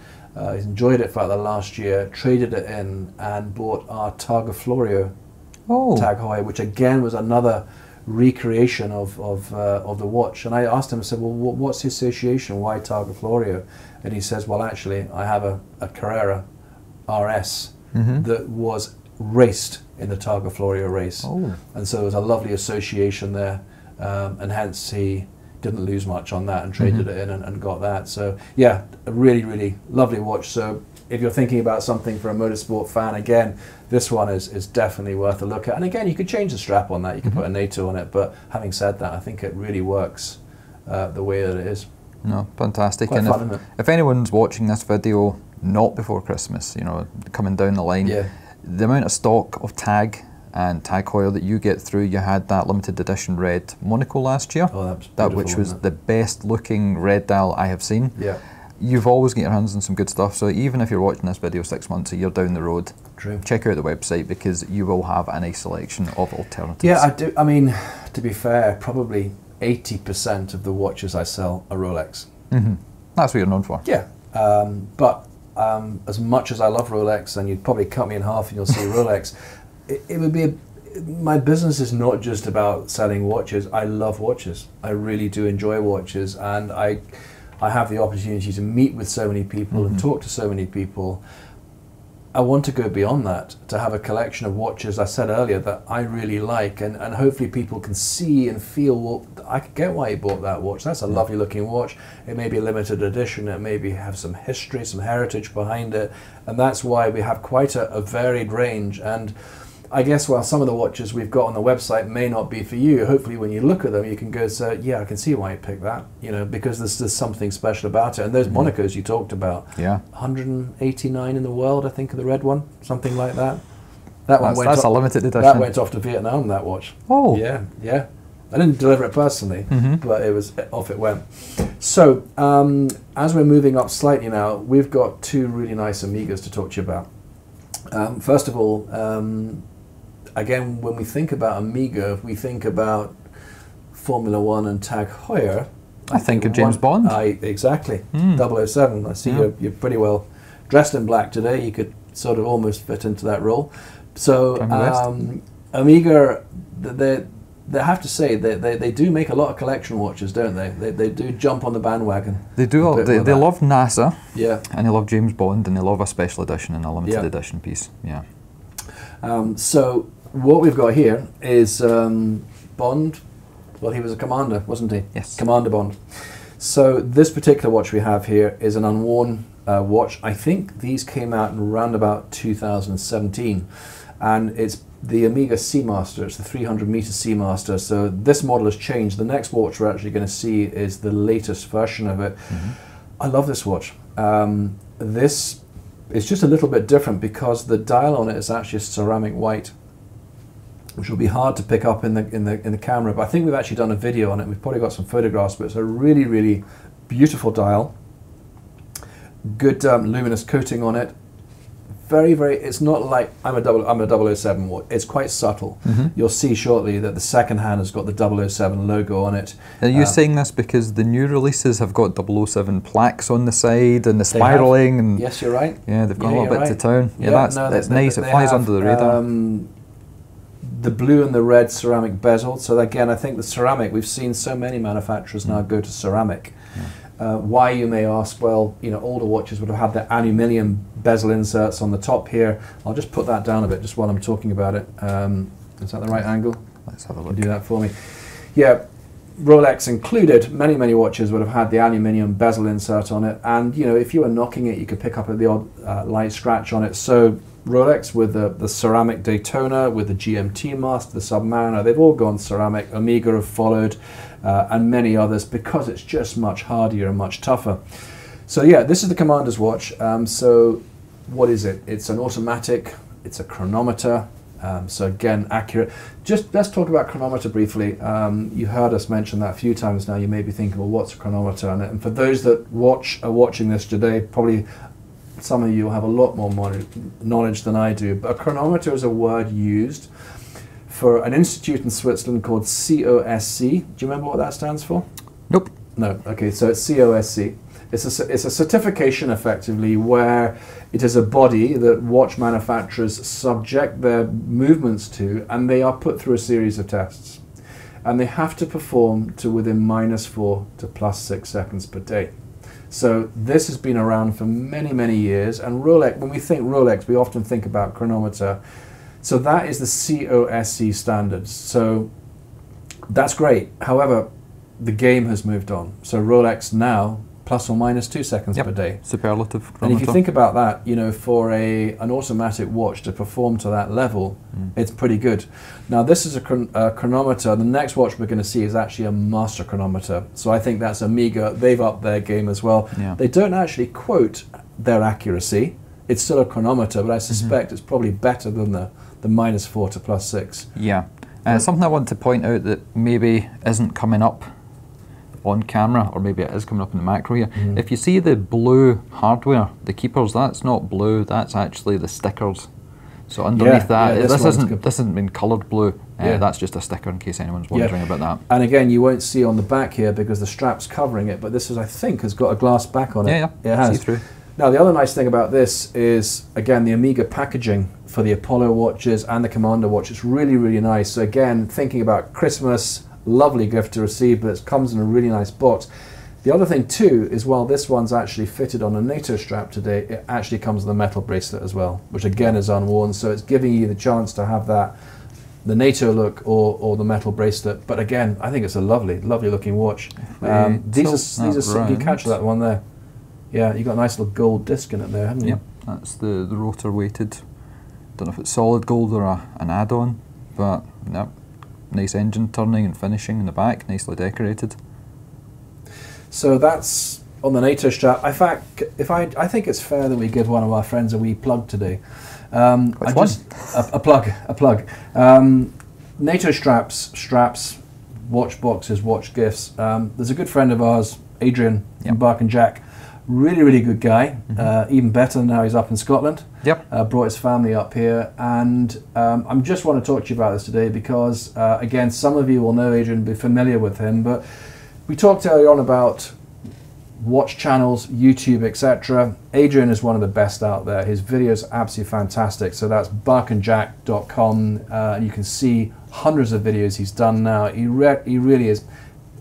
He's enjoyed it for the last year, traded it in, and bought our Targa Florio Tag Heuer, which again was another recreation of the watch. And I asked him, I said, well, what's the association? Why Targa Florio? And he says, well, actually, I have a Carrera RS that was raced in the Targa Florio race. And so there was a lovely association there, and hence he didn't lose much on that and traded it in and got that. So yeah, a really, really lovely watch. So if you're thinking about something for a motorsport fan, again, this one is definitely worth a look at. And again, you could change the strap on that. You could put a NATO on it. But having said that, I think it really works the way that it is. No, fantastic. Quite and fun, isn't it? if anyone's watching this video not before Christmas, you know, coming down the line, the amount of stock of Tag and Tag Heuer that you get through, you had that limited edition red Monaco last year. Oh, that which was the best looking red dial I have seen. Yeah. You've always got your hands on some good stuff, so even if you're watching this video 6 months, a year down the road, check out the website, because you will have a nice selection of alternatives. Yeah, I do. I mean, to be fair, probably 80% of the watches I sell are Rolex. That's what you're known for. Yeah, but as much as I love Rolex, and you'd probably cut me in half and you'll see Rolex, it would be my business is not just about selling watches. I love watches. I really do enjoy watches, and I have the opportunity to meet with so many people and talk to so many people. I want to go beyond that, to have a collection of watches, I said earlier, that I really like, and hopefully people can see and feel, well, I could get why you bought that watch. That's a lovely looking watch. It may be a limited edition, it maybe have some history, some heritage behind it, and that's why we have quite a varied range. And I guess while some of the watches we've got on the website may not be for you, hopefully when you look at them you can go, so yeah, I can see why you picked that, you know, because there's something special about it. And those Monacos you talked about, 189 in the world, I think, of the red one, something like that. That's a limited edition. That went off to Vietnam, that watch. Oh. Yeah. I didn't deliver it personally, but it was off it went. So as we're moving up slightly now, we've got two really nice Omegas to talk to you about. First of all, again, when we think about Omega, we think about Formula One and Tag Heuer. I think of James Bond. Exactly. 007. I see you're pretty well dressed in black today. You could sort of almost fit into that role. So Omega, they have to say they do make a lot of collection watches, don't they? They do jump on the bandwagon. They do. They love NASA. Yeah. And they love James Bond, and they love a special edition and a limited edition piece. Yeah. So what we've got here is Bond. Well, he was a commander, wasn't he? Yes. Commander Bond. So this particular watch we have here is an unworn watch. I think these came out in around about 2017, and it's the Omega Seamaster. It's the 300-meter Seamaster. So this model has changed. The next watch we're actually going to see is the latest version of it. I love this watch. This is just a little bit different because the dial on it is actually ceramic white, which will be hard to pick up in the camera. But I think we've actually done a video on it. We've probably got some photographs, but it's a really, really beautiful dial. Good luminous coating on it. Very, very, it's not like I'm a 007 watch. It's quite subtle. You'll see shortly that the second hand has got the 007 logo on it. Are you saying this because the new releases have got 007 plaques on the side and the spiralling? And yes, you're right. Yeah, they've got a little bit to town. Yeah, that's nice. It flies under the radar. The blue and the red ceramic bezel. So again, I think the ceramic, we've seen so many manufacturers now go to ceramic. Why, you may ask? Well, you know, older watches would have had the aluminium bezel inserts on the top here. I'll just put that down a bit just while I'm talking about it. Is that the right angle? Let's have a look. Do that for me. Yeah, Rolex included, many watches would have had the aluminium bezel insert on it, and you know, if you were knocking it, you could pick up the odd light scratch on it. So Rolex with the ceramic Daytona, with the GMT master, the Submariner, they've all gone ceramic. Omega have followed, and many others, because it's just much hardier and much tougher. So yeah, this is the Commander's watch. So what is it? It's an automatic, it's a chronometer, So again, accurate. Just let's talk about chronometer briefly. You heard us mention that a few times now. You may be thinking, well, what's a chronometer? And for those that are watching this today, probably some of you will have a lot more knowledge than I do. But a chronometer is a word used for an institute in Switzerland called COSC. Do you remember what that stands for? Nope. No. Okay, so it's COSC. It's a certification, effectively, where it is a body that watch manufacturers subject their movements to, and they are put through a series of tests. And they have to perform to within -4 to +6 seconds per day. So this has been around for many, many years. And Rolex, when we think Rolex, we often think about chronometer. So that is the COSC standards. So that's great. However, the game has moved on. So Rolex now, ±2 seconds per day. Superlative chronometer. And if you think about that, you know, for an automatic watch to perform to that level, it's pretty good. Now this is a chronometer. The next watch we're going to see is actually a master chronometer. So I think that's Omega. They've upped their game as well. Yeah. They don't actually quote their accuracy. It's still a chronometer, but I suspect it's probably better than the -4 to +6. Yeah. Something I want to point out that maybe isn't coming up on camera, or maybe it is coming up in the macro here. If you see the blue hardware, the keepers, that's not blue, that's actually the stickers. So underneath this isn't been coloured blue. That's just a sticker in case anyone's wondering about that. And again, you won't see on the back here because the strap's covering it, but this is, I think, has got a glass back on it. Yeah, it has. See-through. Now the other nice thing about this is, again, the Omega packaging for the Apollo watches and the Commander watch. It's really, really nice. So again, thinking about Christmas, lovely gift to receive, but it comes in a really nice box. The other thing too is, while this one's actually fitted on a NATO strap today, it actually comes with a metal bracelet as well, which again is unworn, so it's giving you the chance to have that, the NATO look or the metal bracelet. But again, I think it's a lovely, lovely looking watch. These are you catch that one there? Yeah, you got a nice little gold disc in it there, haven't you? Yep, that's the rotor weighted. Don't know if it's solid gold or an add-on, but no. Nice engine turning and finishing in the back, nicely decorated. So that's on the NATO strap. In fact, I think it's fair that we give one of our friends a wee plug today. Which one? A plug. NATO straps, watch boxes, watch gifts. There's a good friend of ours, Adrian from Bark and Jack. Really, really good guy. Even better now he's up in Scotland. Yep. Brought his family up here, and I just want to talk to you about this today because, again, some of you will know Adrian, be familiar with him, but we talked earlier on about watch channels, YouTube, etc. Adrian is one of the best out there. His videos are absolutely fantastic. So that's barkandjack.com, and you can see hundreds of videos he's done now. He really is,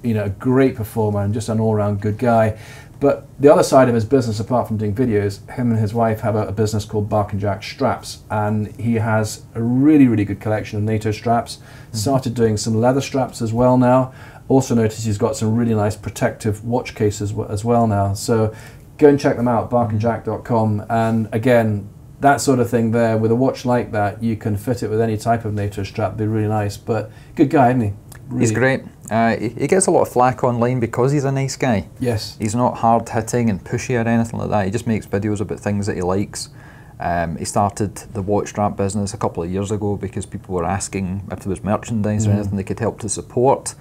you know, a great performer and just an all-round good guy. But the other side of his business, apart from doing videos, him and his wife have a business called Bark and Jack Straps, and he has a really, really good collection of NATO straps. Started doing some leather straps as well now. Also noticed he's got some really nice protective watch cases as well now. So go and check them out, barkandjack.com. And again, that sort of thing there, with a watch like that, you can fit it with any type of NATO strap. It'd be really nice. But good guy, isn't he? Really. He's great. He gets a lot of flack online because he's a nice guy. Yes. He's not hard hitting and pushy or anything like that. He just makes videos about things that he likes. He started the watch strap business a couple of years ago because people were asking if there was merchandise or anything they could help to support.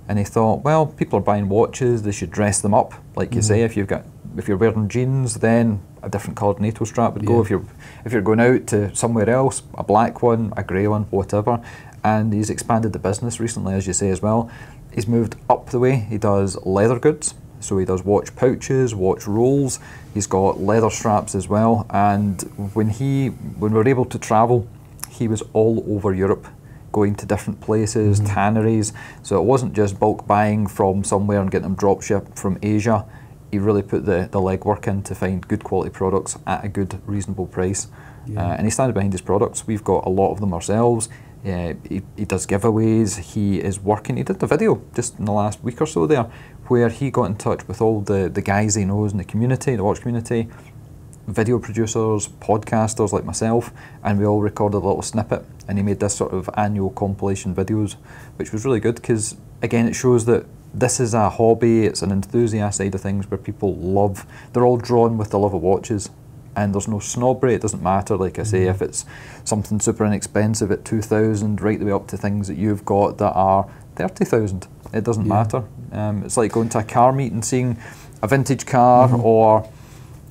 And he thought, well, people are buying watches, they should dress them up. Like you say, if you're wearing jeans, then a different coloured NATO strap would go. If you're going out to somewhere else, a black one, a grey one, whatever. And he's expanded the business recently, as you say as well. He's moved up the way. He does leather goods, so he does watch pouches, watch rolls. He's got leather straps as well. And when we were able to travel, he was all over Europe, going to different places, tanneries. So it wasn't just bulk buying from somewhere and getting them drop shipped from Asia. He really put the legwork in to find good quality products at a good, reasonable price. And he stands behind his products. We've got a lot of them ourselves. He does giveaways. He did the video just in the last week or so there, where he got in touch with all the guys he knows in the community, the watch community, video producers, podcasters like myself, and we all recorded a little snippet, and he made this sort of annual compilation videos, which was really good because, again, it shows that this is a hobby, it's an enthusiast side of things where people they're all drawn with the love of watches, and there's no snobbery. It doesn't matter, like I say, if it's something super inexpensive at 2,000 right the way up to things that you've got that are 30,000. It doesn't matter. It's like going to a car meet and seeing a vintage car or,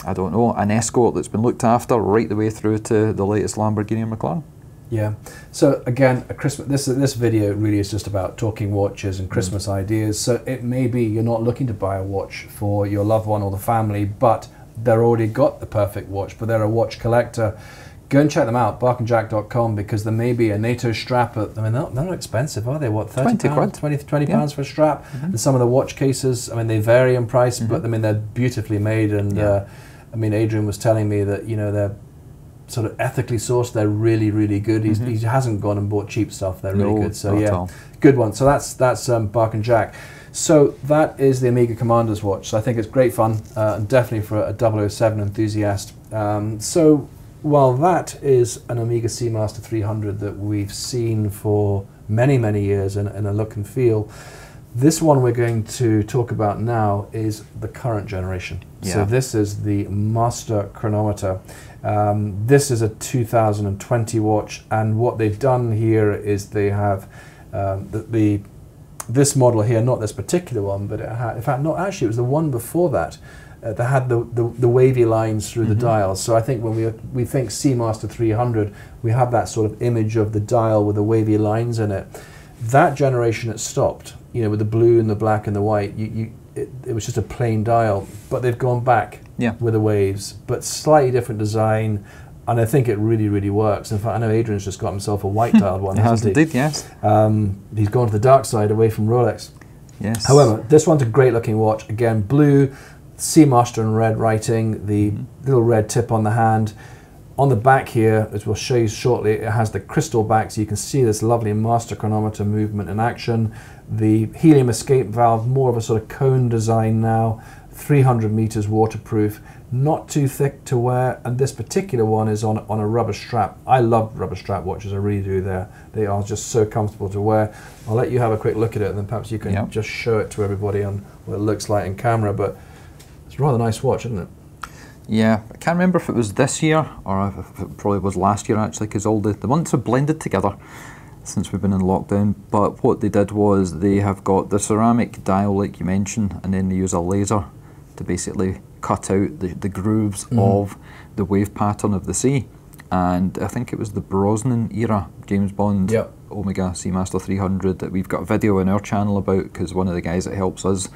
I don't know, an Escort that's been looked after right the way through to the latest Lamborghini or McLaren. Yeah. So again, a Christmas. This video really is just about talking watches and Christmas ideas. So it may be you're not looking to buy a watch for your loved one or the family, but they're already got the perfect watch, but they're a watch collector. Go and check them out, barkandjack.com, because there may be a NATO strap. I mean, they're not expensive, are they? What, 30 pounds, 20 pounds for a strap? And some of the watch cases, I mean, they vary in price, but I mean, they're beautifully made. And I mean, Adrian was telling me that, you know, they're sort of ethically sourced. They're really, really good. He hasn't gone and bought cheap stuff. They're really good. So yeah, good one. So that's Bark and Jack. So that is the Omega Commander's watch. So I think it's great fun, and definitely for a 007 enthusiast. So while that is an Omega Seamaster 300 that we've seen for many, many years in a look and feel, this one we're going to talk about now is the current generation. So this is the Master Chronometer. This is a 2020 watch, and what they've done here is they have this model here, not this particular one, but it had, in fact, not actually, it was the one before that. That had the wavy lines through the dials. So I think when we think Seamaster 300, we have that sort of image of the dial with the wavy lines in it. That generation it stopped, you know, with the blue and the black and the white. It was just a plain dial, but they've gone back with the waves, but slightly different design, and I think it really, really works. In fact, I know Adrian's just got himself a white dialed one. He has indeed, yes. He's gone to the dark side away from Rolex. Yes. However, this one's a great looking watch. Again, blue, Seamaster in red writing, the little red tip on the hand. On the back here, as we'll show you shortly, it has the crystal back, so you can see this lovely Master Chronometer movement in action. The helium escape valve, more of a sort of cone design now, 300 meters waterproof, not too thick to wear, and this particular one is on a rubber strap. I love rubber strap watches, I really do. They are just so comfortable to wear. I'll let you have a quick look at it, and then perhaps you can just show it to everybody on what it looks like in camera, but it's a rather nice watch, isn't it? Yeah, I can't remember if it was this year or if it probably was last year actually, because all the months have blended together since we've been in lockdown. But what they did was they have got the ceramic dial like you mentioned, and then they use a laser to basically cut out the grooves of the wave pattern of the sea. And I think it was the Brosnan era James Bond Omega Seamaster 300 that we've got a video on our channel about, because one of the guys that helps us,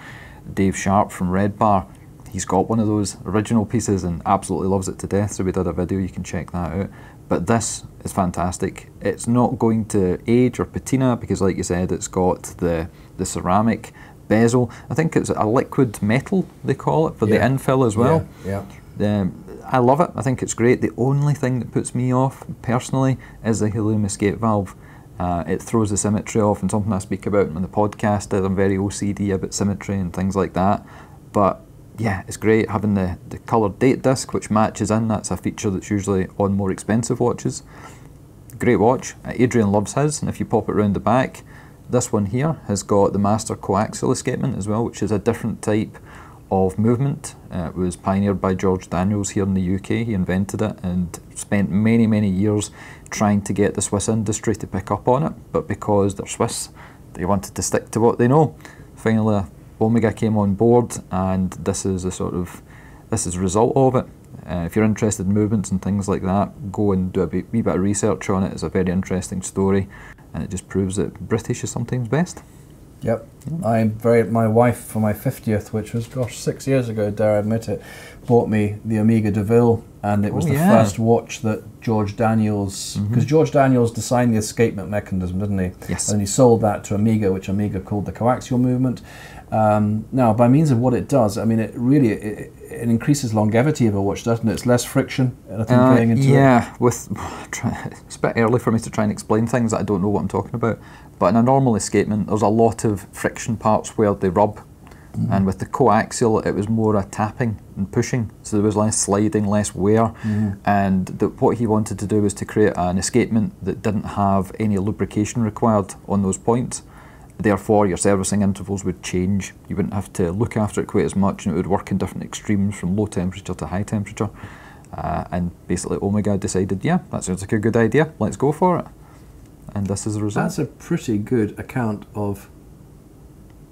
Dave Sharp from Red Bar, he's got one of those original pieces and absolutely loves it to death, so we did a video, you can check that out. But this is fantastic. It's not going to age or patina because, like you said, it's got the ceramic bezel. I think it's a liquid metal, they call it, for the infill as well. I love it. I think it's great. The only thing that puts me off, personally, is the helium escape valve. It throws the symmetry off, and something I speak about on the podcast is I'm very OCD about symmetry and things like that. But yeah, it's great having the coloured date disc which matches in. That's a feature that's usually on more expensive watches. Great watch. Adrian loves his, and if you pop it around the back, this one here has got the Master coaxial escapement as well, which is a different type of movement. It was pioneered by George Daniels here in the UK. He invented it and spent many, many years trying to get the Swiss industry to pick up on it, but because they're Swiss, they wanted to stick to what they know. Finally, Omega came on board, and this is a result of it. If you're interested in movements and things like that, go and do a wee bit of research on it. It's a very interesting story, and it just proves that British is sometimes best. Yep. My wife, for my 50th, which was, gosh, 6 years ago, dare I admit it, bought me the Omega DeVille, and it was the first watch that George Daniels, because George Daniels designed the escapement mechanism, didn't he? Yes. And he sold that to Omega, which Omega called the coaxial movement. Now, by means of what it does, I mean, it really it increases longevity of a watch, doesn't it? It's less friction, I think, going into it. It's a bit early for me to try and explain things that I don't know what I'm talking about. But in a normal escapement, there's a lot of friction parts where they rub. And with the coaxial, it was more a tapping and pushing, so there was less sliding, less wear. And what he wanted to do was to create an escapement that didn't have any lubrication required on those points. Therefore, your servicing intervals would change. You wouldn't have to look after it quite as much, and it would work in different extremes from low temperature to high temperature. And basically Omega decided, yeah, that sounds like a good idea, let's go for it. And this is the result. That's a pretty good account of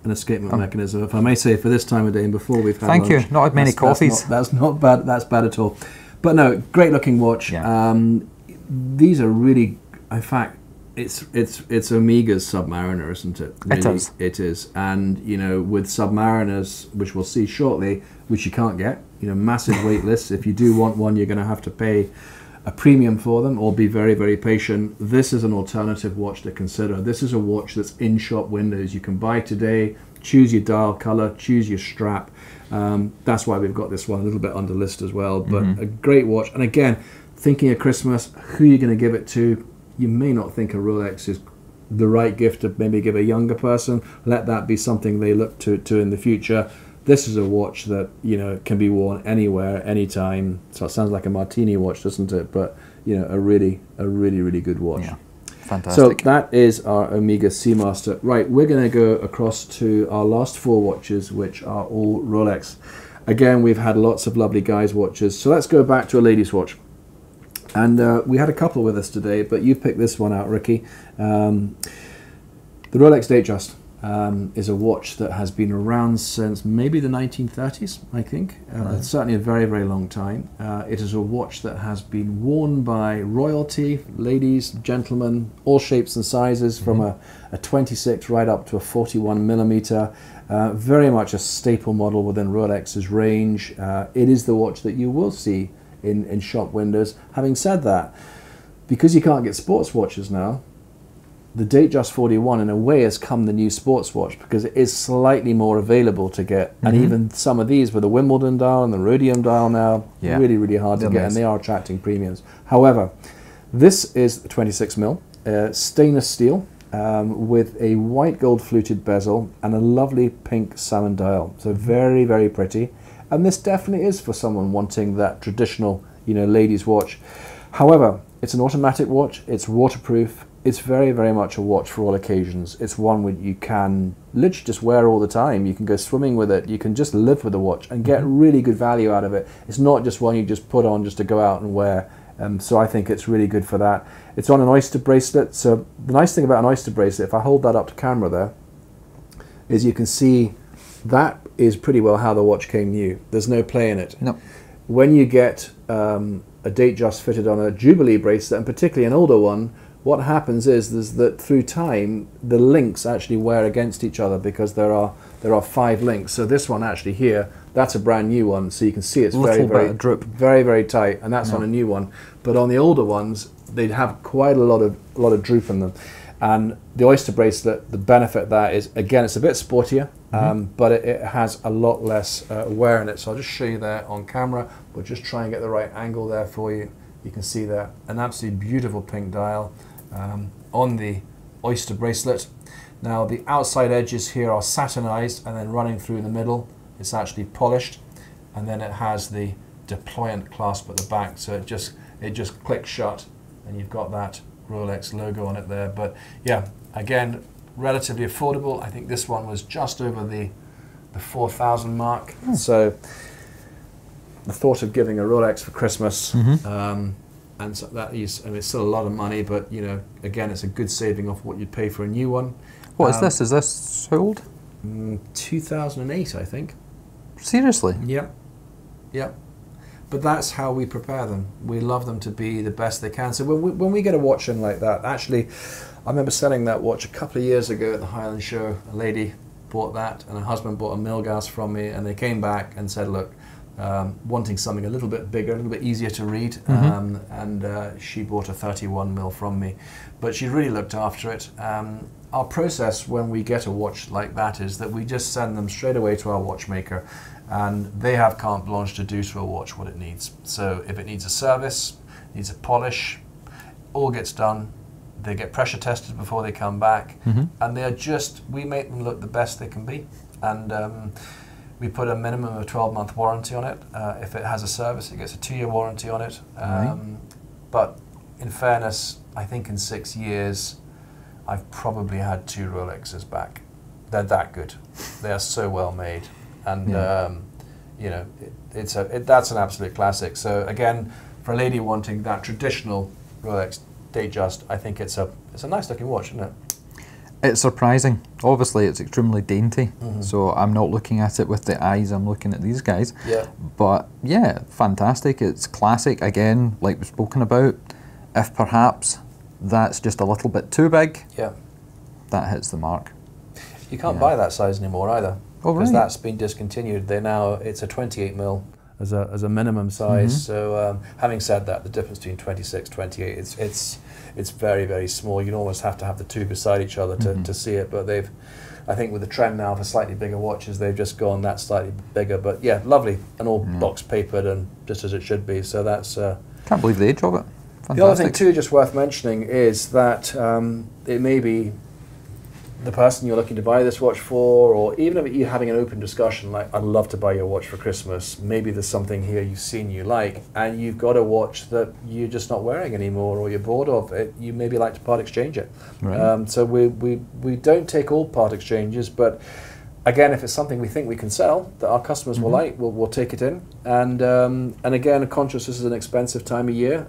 an escapement mechanism, if I may say, for this time of day and before we've had Thank lunch. you, not had many coffees. That's not bad, that's bad at all. But no, great looking watch. Yeah. These are really, in fact, it's Omega's Submariner, isn't it? Really, it is. It is. And, you know, with Submariners, which we'll see shortly, which you can't get, you know, massive wait lists. If you do want one, you're going to have to pay a premium for them or be very, very patient. This is an alternative watch to consider. This is a watch that's in shop windows. You can buy today, choose your dial color, choose your strap. That's why we've got this one a little bit under list as well, but a great watch. And again, thinking of Christmas, who you're going to give it to, you may not think a Rolex is the right gift to maybe give a younger person. Let that be something they look to in the future. This is a watch that, you know, can be worn anywhere, anytime. So it sounds like a martini watch, doesn't it? But, you know, a really good watch. Yeah, fantastic. So that is our Omega Seamaster. Right, we're going to go across to our last 4 watches, which are all Rolex. Again, we've had lots of lovely guys' watches. So let's go back to a ladies' watch. And we had a couple with us today, but you picked this one out, Rikki. The Rolex Datejust. Is a watch that has been around since maybe the 1930s, I think. It's certainly a very, very long time. It is a watch that has been worn by royalty, ladies, gentlemen, all shapes and sizes, from a 26 right up to a 41 millimeter. Very much a staple model within Rolex's range. It is the watch that you will see in shop windows. Having said that, because you can't get sports watches now, the Datejust 41 in a way has come the new sports watch, because it is slightly more available to get. And even some of these with the Wimbledon dial and the Rhodium dial now, really, really hard to get, and they are attracting premiums. However, this is 26 mil, stainless steel, with a white gold fluted bezel and a lovely pink salmon dial. So very, very pretty. And this definitely is for someone wanting that traditional, you know, ladies watch. However, it's an automatic watch, it's waterproof. It's very, very much a watch for all occasions. It's one that you can literally just wear all the time. You can go swimming with it. You can just live with the watch and get really good value out of it. It's not just one you just put on just to go out and wear. So I think it's really good for that. It's on an oyster bracelet. So the nice thing about an oyster bracelet, if I hold that up to camera there, is you can see that is pretty well how the watch came new. There's no play in it. No. When you get a Datejust fitted on a Jubilee bracelet, and particularly an older one, what happens is that through time the links actually wear against each other, because there are 5 links. So this one actually here, that's a brand new one, so you can see it's very, very tight, and that's on a new one. But on the older ones, they'd have quite a lot of droop in them. And the oyster bracelet, the benefit of that is, again, it's a bit sportier, but it has a lot less wear in it. So I'll just show you there on camera. We'll just try and get the right angle there for you. You can see there an absolutely beautiful pink dial on the oyster bracelet. Now the outside edges here are satinized, and then running through the middle it's actually polished, and then it has the deployant clasp at the back, so it just clicks shut and you've got that Rolex logo on it there. But yeah, again, relatively affordable. I think this one was just over the 4,000 mark. So the thought of giving a Rolex for Christmas, and so that is, I mean, it's still a lot of money, but you know, again, it's a good saving off what you'd pay for a new one. What is this? Is this how old? 2008, I think. Seriously? Yep. Yep. But that's how we prepare them. We love them to be the best they can. So when we get a watch in like that, actually, I remember selling that watch a couple of years ago at the Highland Show. A lady bought that, and her husband bought a Milgas from me, and they came back and said, look, wanting something a little bit bigger, a little bit easier to read, and she bought a 31 mil from me. But she really looked after it. Our process when we get a watch like that is that we just send them straight away to our watchmaker, and they have carte blanche to do to a watch what it needs. So if it needs a service, needs a polish, all gets done. They get pressure tested before they come back, and they are just, we make them look the best they can be. And we put a minimum of 12-month warranty on it. If it has a service, it gets a 2-year warranty on it. But in fairness, I think in 6 years, I've probably had 2 Rolexes back. They're that good. They are so well made. And you know, that's an absolute classic. So again, for a lady wanting that traditional Rolex Datejust, I think it's a nice looking watch, isn't it? It's surprising. Obviously, it's extremely dainty, so I'm not looking at it with the eyes I'm looking at these guys. Yeah. But yeah, fantastic. It's classic. Again, like we've spoken about, if perhaps that's just a little bit too big, yeah, that hits the mark. You can't buy that size anymore either. Oh, because right. that's been discontinued. It's a 28 mil as a minimum size. So having said that, the difference between 26, 28, it's very, very small. You'd almost have to have the two beside each other to see it. But I think with the trend now for slightly bigger watches, they've just gone that slightly bigger. But yeah, lovely, and all box papered and just as it should be. So that's... Can't believe the age of it. Fantastic. The other thing too, just worth mentioning, is that it may be the person you're looking to buy this watch for, or even if you're having an open discussion like, I'd love to buy your watch for Christmas, maybe there's something here you've seen you like, and you've got a watch that you're just not wearing anymore, or you're bored of it, you maybe like to part exchange it. Right. So we don't take all part exchanges, but again, if it's something we think we can sell, that our customers will like, we'll take it in. And again, conscious this is an expensive time of year,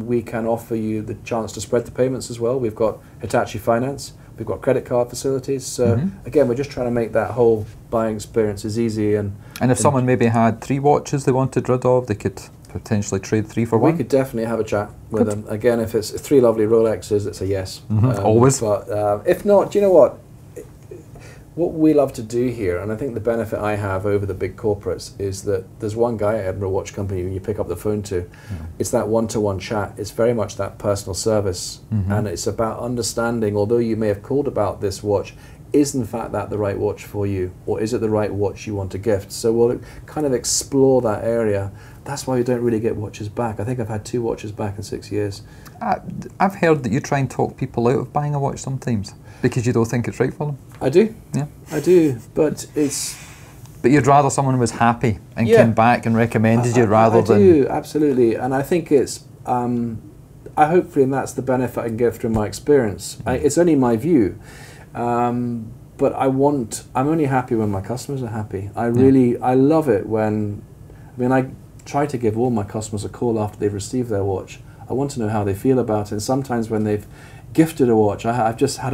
we can offer you the chance to spread the payments as well. We've got Hitachi Finance, we've got credit card facilities. So again, we're just trying to make that whole buying experience as easy. And if someone maybe had 3 watches they wanted rid of, they could potentially trade 3 for 1? We could definitely have a chat with them. Again, if it's 3 lovely Rolexes, it's a yes. Always. But if not, do you know what? What we love to do here, and I think the benefit I have over the big corporates, is that there's one guy at Edinburgh Watch Company when you pick up the phone to. It's that one-to-one chat. It's very much that personal service, and it's about understanding, although you may have called about this watch, is in fact that the right watch for you, or is it the right watch you want to gift? So we'll kind of explore that area. That's why we don't really get watches back. I think I've had 2 watches back in 6 years. I've heard that you try and talk people out of buying a watch sometimes because you don't think it's right for them. I do. Yeah. I do, but it's... But you'd rather someone was happy and came back and recommended you rather than... I do, absolutely. And I think it's... I hopefully, and that's the benefit I can give from my experience. It's only my view. But I'm only happy when my customers are happy. I love it when... I try to give all my customers a call after they've received their watch. I want to know how they feel about it. And sometimes when they've gifted a watch, I've just had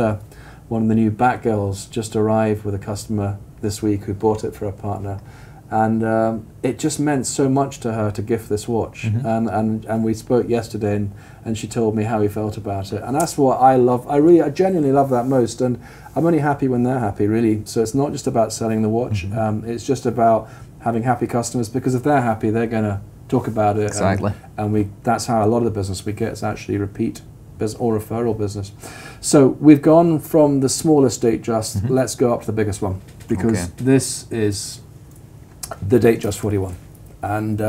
one of the new Batgirls just arrive with a customer this week who bought it for a partner, and it just meant so much to her to gift this watch. And we spoke yesterday, and she told me how he felt about it, and that's what I love. I genuinely love that most, and I'm only happy when they're happy, really. So it's not just about selling the watch. It's just about having happy customers, because if they're happy, they're going to talk about it. Exactly. And that's how a lot of the business we get is actually repeat business or referral business. So we've gone from the smallest Datejust, let's go up to the biggest one, because this is the Datejust 41. And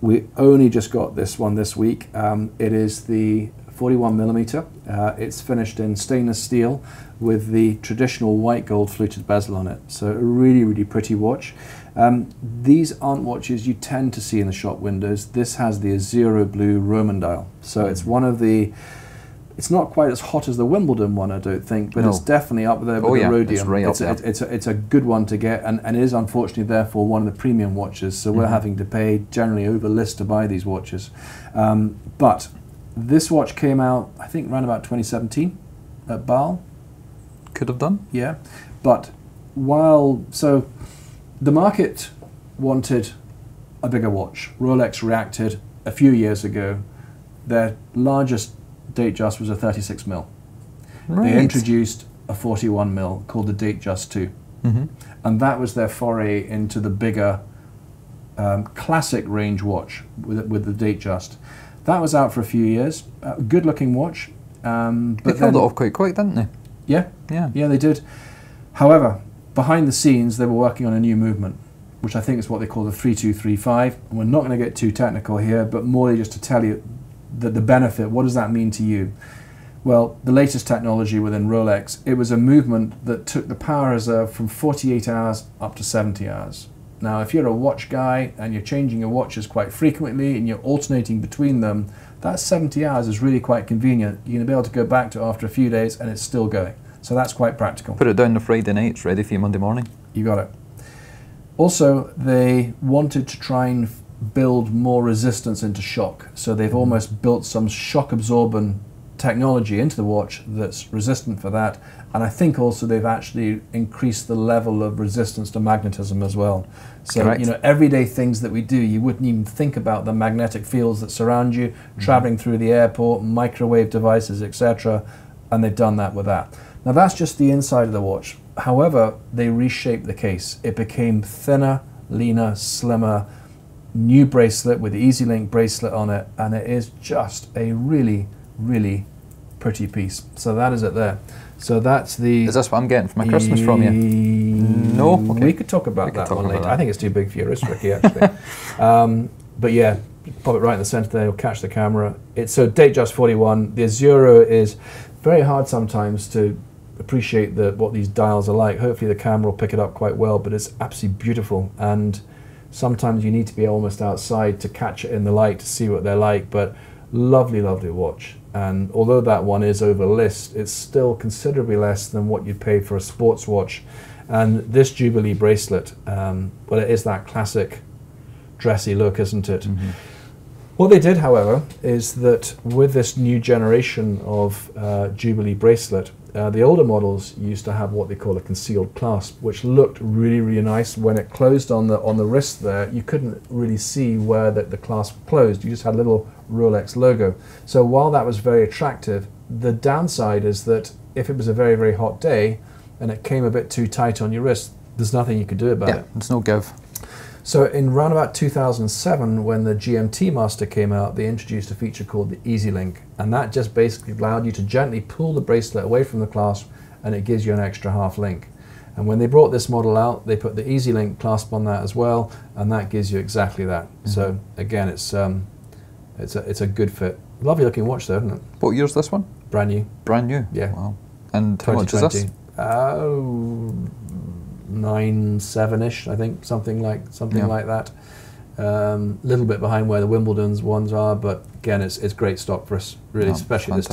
we only just got this one this week. It is the 41mm. It's finished in stainless steel with the traditional white gold fluted bezel on it. So a really, really pretty watch. These aren't watches you tend to see in the shop windows. This has the Azero Blue Roman dial. So it's one of the... It's not quite as hot as the Wimbledon one, I don't think, but it's definitely up there with the Rhodium. It's right up there. It's a good one to get, and it is unfortunately therefore one of the premium watches, so we're having to pay generally over list to buy these watches. But this watch came out, I think, around about 2017 at Bâle. Could have done. Yeah, but so the market wanted a bigger watch. Rolex reacted a few years ago. Their largest Datejust was a 36mm. Right. They introduced a 41mm called the Datejust 2. And that was their foray into the bigger classic range watch with the Datejust. That was out for a few years. Good looking watch. But they killed it off quite quick, didn't they? Yeah, they did. However, behind the scenes, they were working on a new movement, which I think is what they call the 3235. And we're not going to get too technical here, but more just to tell you that the benefit, what does that mean to you? Well, the latest technology within Rolex, it was a movement that took the power reserve from 48 hours up to 70 hours. Now, if you're a watch guy and you're changing your watches quite frequently and you're alternating between them, that 70 hours is really quite convenient. You're going to be able to go back to it after a few days and it's still going. So that's quite practical. Put it down the Friday night, it's ready for you Monday morning. You got it. Also, they wanted to try and build more resistance into shock. So they've almost built some shock absorbent technology into the watch that's resistant for that. And I think also they've actually increased the level of resistance to magnetism as well. So, Correct. you know, everyday things that we do, you wouldn't even think about the magnetic fields that surround you, traveling through the airport, microwave devices, etc. And they've done that with that. Now that's just the inside of the watch. However, they reshaped the case. It became thinner, leaner, slimmer, new bracelet with the Easylink bracelet on it, and it is just a really, really pretty piece. So that is it there. So that's the... Is this what I'm getting for my Christmas from you? No? Okay. We could talk about that one later. I think it's too big for your wrist, Rikki, actually. But yeah, pop it right in the center there, you'll catch the camera. It's so Datejust 41. The Azuro is very hard sometimes to appreciate what these dials are like. Hopefully the camera will pick it up quite well, but it's absolutely beautiful. And sometimes you need to be almost outside to catch it in the light to see what they're like, but lovely, lovely watch. And although that one is over list, it's still considerably less than what you'd pay for a sports watch. And this Jubilee bracelet, well, it is that classic dressy look, isn't it? What they did, however, is that with this new generation of Jubilee bracelet, the older models used to have what they call a concealed clasp, which looked really, really nice. When it closed on the wrist there, you couldn't really see where the clasp closed. You just had a little Rolex logo. So while that was very attractive, the downside is that if it was a very, very hot day and it came a bit too tight on your wrist, there's nothing you could do about it. There's no give. So in around about 2007, when the GMT Master came out, they introduced a feature called the Easylink, and that just basically allowed you to gently pull the bracelet away from the clasp, and it gives you an extra half link. And when they brought this model out, they put the Easylink clasp on that as well, and that gives you exactly that. So again, it's a good fit. Lovely looking watch though, isn't it? What year's this one? Brand new. Brand new? Yeah. Wow. And how much is this? 9.7-ish, I think, something like that. Little bit behind where the Wimbledon's ones are, but again, it's great stock for us, really, especially this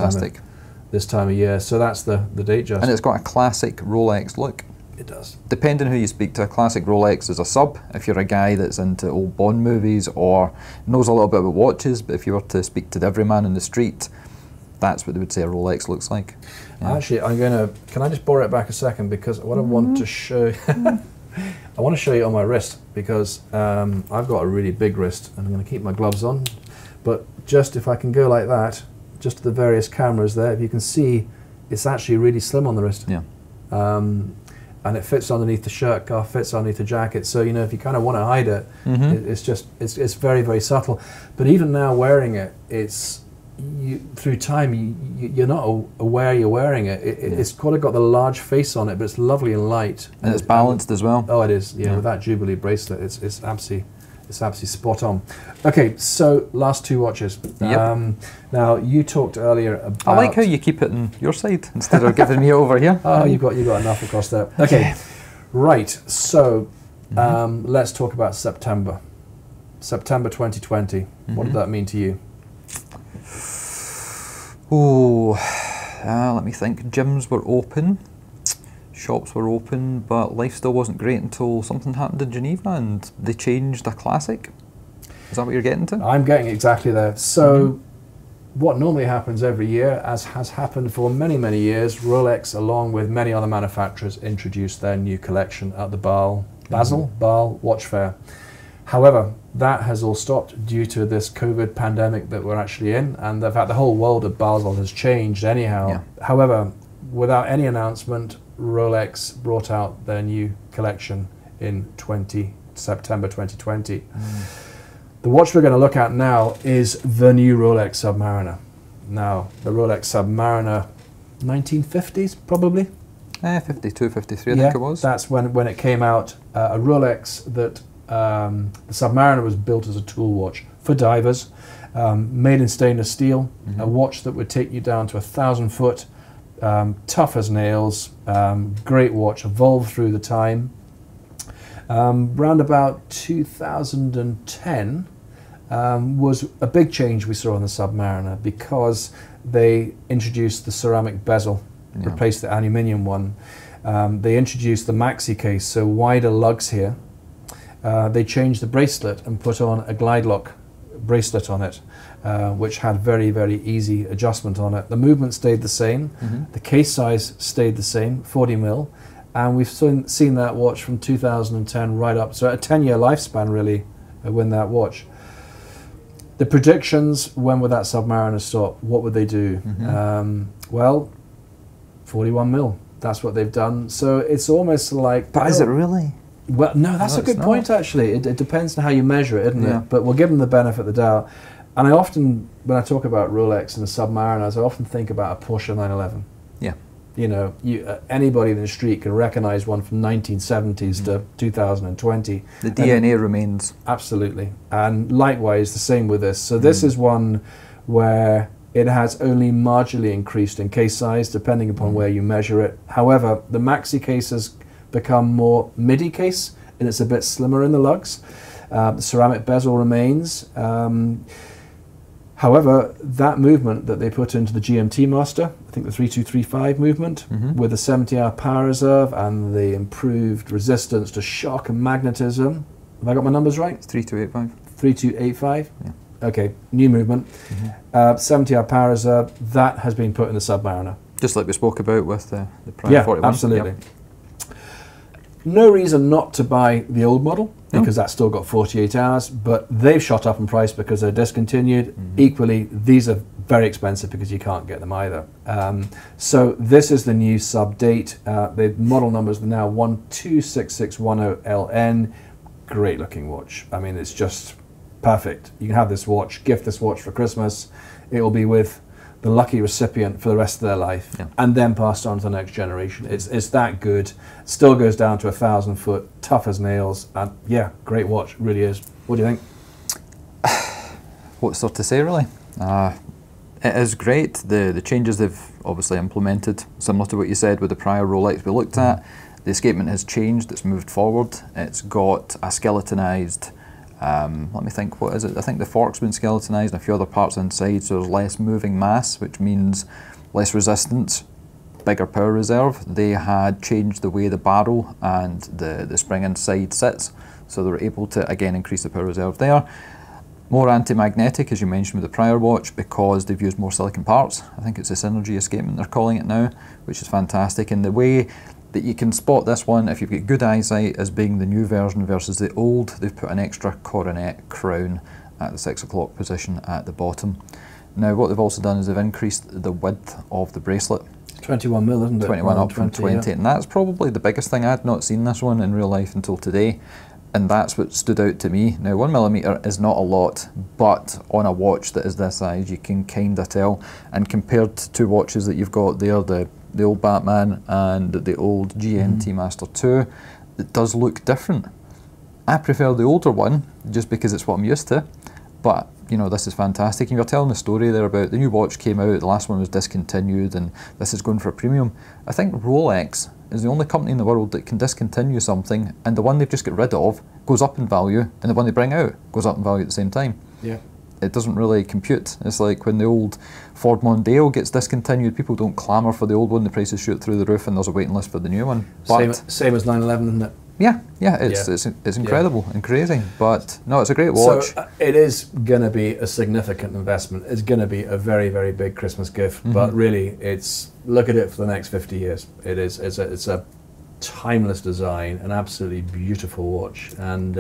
time of year. So that's the Datejust. And it's got a classic Rolex look. It does. Depending Depending who you speak to, a classic Rolex is a sub. If you're a guy that's into old Bond movies or knows a little bit about watches, but if you were to speak to the everyman in the street, that's what they would say a Rolex looks like. Yeah. Actually, can I just borrow it back a second, because what I want to show I want to show you on my wrist, because I've got a really big wrist and I'm going to keep my gloves on, but just if I can go like that, just to the various cameras there, if you can see, it's actually really slim on the wrist. Yeah. And it fits underneath the shirt cuff, fits underneath the jacket, so you know, if you kind of want to hide it, it's very, very subtle. But even now wearing it, through time, you're not aware you're wearing it. It's got the large face on it, but it's lovely and light. And it's balanced as well. Oh, it is. Yeah, with that Jubilee bracelet, it's absolutely spot on. Okay, so last two watches. Yep. Now you talked earlier about. I like how you keep it on your side instead of giving me over here. Oh, you got enough across there. Okay, right. So let's talk about September 2020. What did that mean to you? Oh, let me think. Gyms were open, shops were open, but life still wasn't great until something happened in Geneva and they changed a classic. Is that what you're getting to? I'm getting exactly there. So what normally happens every year, as has happened for many, many years, Rolex, along with many other manufacturers, introduced their new collection at the Basel Watch Fair. However, that has all stopped due to this COVID pandemic that we're actually in, and the fact the whole world of Basel has changed anyhow. Yeah. However, without any announcement, Rolex brought out their new collection in September 2020. The watch we're going to look at now is the new Rolex Submariner. Now, the Rolex Submariner, 1950s probably? 52, 53 I think it was. That's when it came out. A Rolex that the Submariner was built as a tool watch for divers, made in stainless steel, a watch that would take you down to 1,000 foot, tough as nails, great watch, evolved through the time. Round about 2010 was a big change we saw on the Submariner, because they introduced the ceramic bezel, replaced the aluminium one. They introduced the maxi case, so wider lugs here. they changed the bracelet and put on a glide lock bracelet on it, which had very, very easy adjustment on it. The movement stayed the same, the case size stayed the same, 40 mil, and we've seen that watch from 2010 right up, so a 10-year lifespan really with that watch. The predictions, when would that Submariner stop? What would they do? Well, 41 mil. That's what they've done. So it's almost like... But is it really? Well, no, that's a good point, actually. It depends on how you measure it, isn't it? But we'll give them the benefit of the doubt. And I often, when I talk about Rolex and the Submariners, I often think about a Porsche 911. Yeah. You know, anybody in the street can recognize one from 1970s to 2020. The DNA remains. Absolutely. And likewise, the same with this. So this is one where it has only marginally increased in case size, depending upon where you measure it. However, the maxi case has become more midi case, and it's a bit slimmer in the lugs. The ceramic bezel remains. However, that movement that they put into the GMT Master, I think the 3235 movement, with the 70-hour power reserve and the improved resistance to shock and magnetism. Have I got my numbers right? 3285. 3285? Yeah. Okay, new movement. 70-hour power reserve, that has been put in the Submariner. Just like we spoke about with the prior 41. Yeah, absolutely. Yep. No reason not to buy the old model, because that's still got 48 hours, but they've shot up in price because they're discontinued. Equally, these are very expensive because you can't get them either. So this is the new sub date. The model numbers are now 126610LN. Great looking watch. I mean, it's just perfect. You can have this watch, gift this watch for Christmas. It will be with the lucky recipient for the rest of their life, and then passed on to the next generation. It's that good. Still goes down to 1,000 foot, tough as nails, and yeah, great watch, really is. What do you think? What's there to say, really? It is great. The changes they've obviously implemented, similar to what you said with the prior Rolex we looked at. The escapement has changed, it's moved forward. It's got a skeletonized, let me think, what is it? I think the fork's been skeletonized and a few other parts inside, so there's less moving mass, which means less resistance, bigger power reserve. They had changed the way the barrel and the spring inside sits, so they were able to again increase the power reserve there. More anti-magnetic, as you mentioned with the prior watch, because they've used more silicon parts. I think it's the synergy escapement they're calling it now, which is fantastic. And the way that you can spot this one, if you've got good eyesight, as being the new version versus the old, they've put an extra coronet crown at the 6 o'clock position at the bottom. Now what they've also done is they've increased the width of the bracelet. 21 mil, isn't it? 21 up from 20, and that's probably the biggest thing. I'd not seen this one in real life until today, and that's what stood out to me. Now 1mm is not a lot, but on a watch that is this size you can kind of tell, and compared to two watches that you've got there, the old Batman and the old GMT Master 2, it does look different. I prefer the older one just because it's what I'm used to, but you know, this is fantastic. And you were telling the story there about the new watch came out, the last one was discontinued, and this is going for a premium. I think Rolex is the only company in the world that can discontinue something, and the one they've just got rid of goes up in value, and the one they bring out goes up in value at the same time. Yeah. It doesn't really compute. It's like when the old Ford Mondeo gets discontinued, people don't clamour for the old one, the prices shoot through the roof and there's a waiting list for the new one. But same as 911, isn't it? Yeah, it's incredible and crazy, but no, it's a great watch. So it is going to be a significant investment. It's going to be a very, very big Christmas gift, but really, look at it for the next 50 years. It's a timeless design, an absolutely beautiful watch, and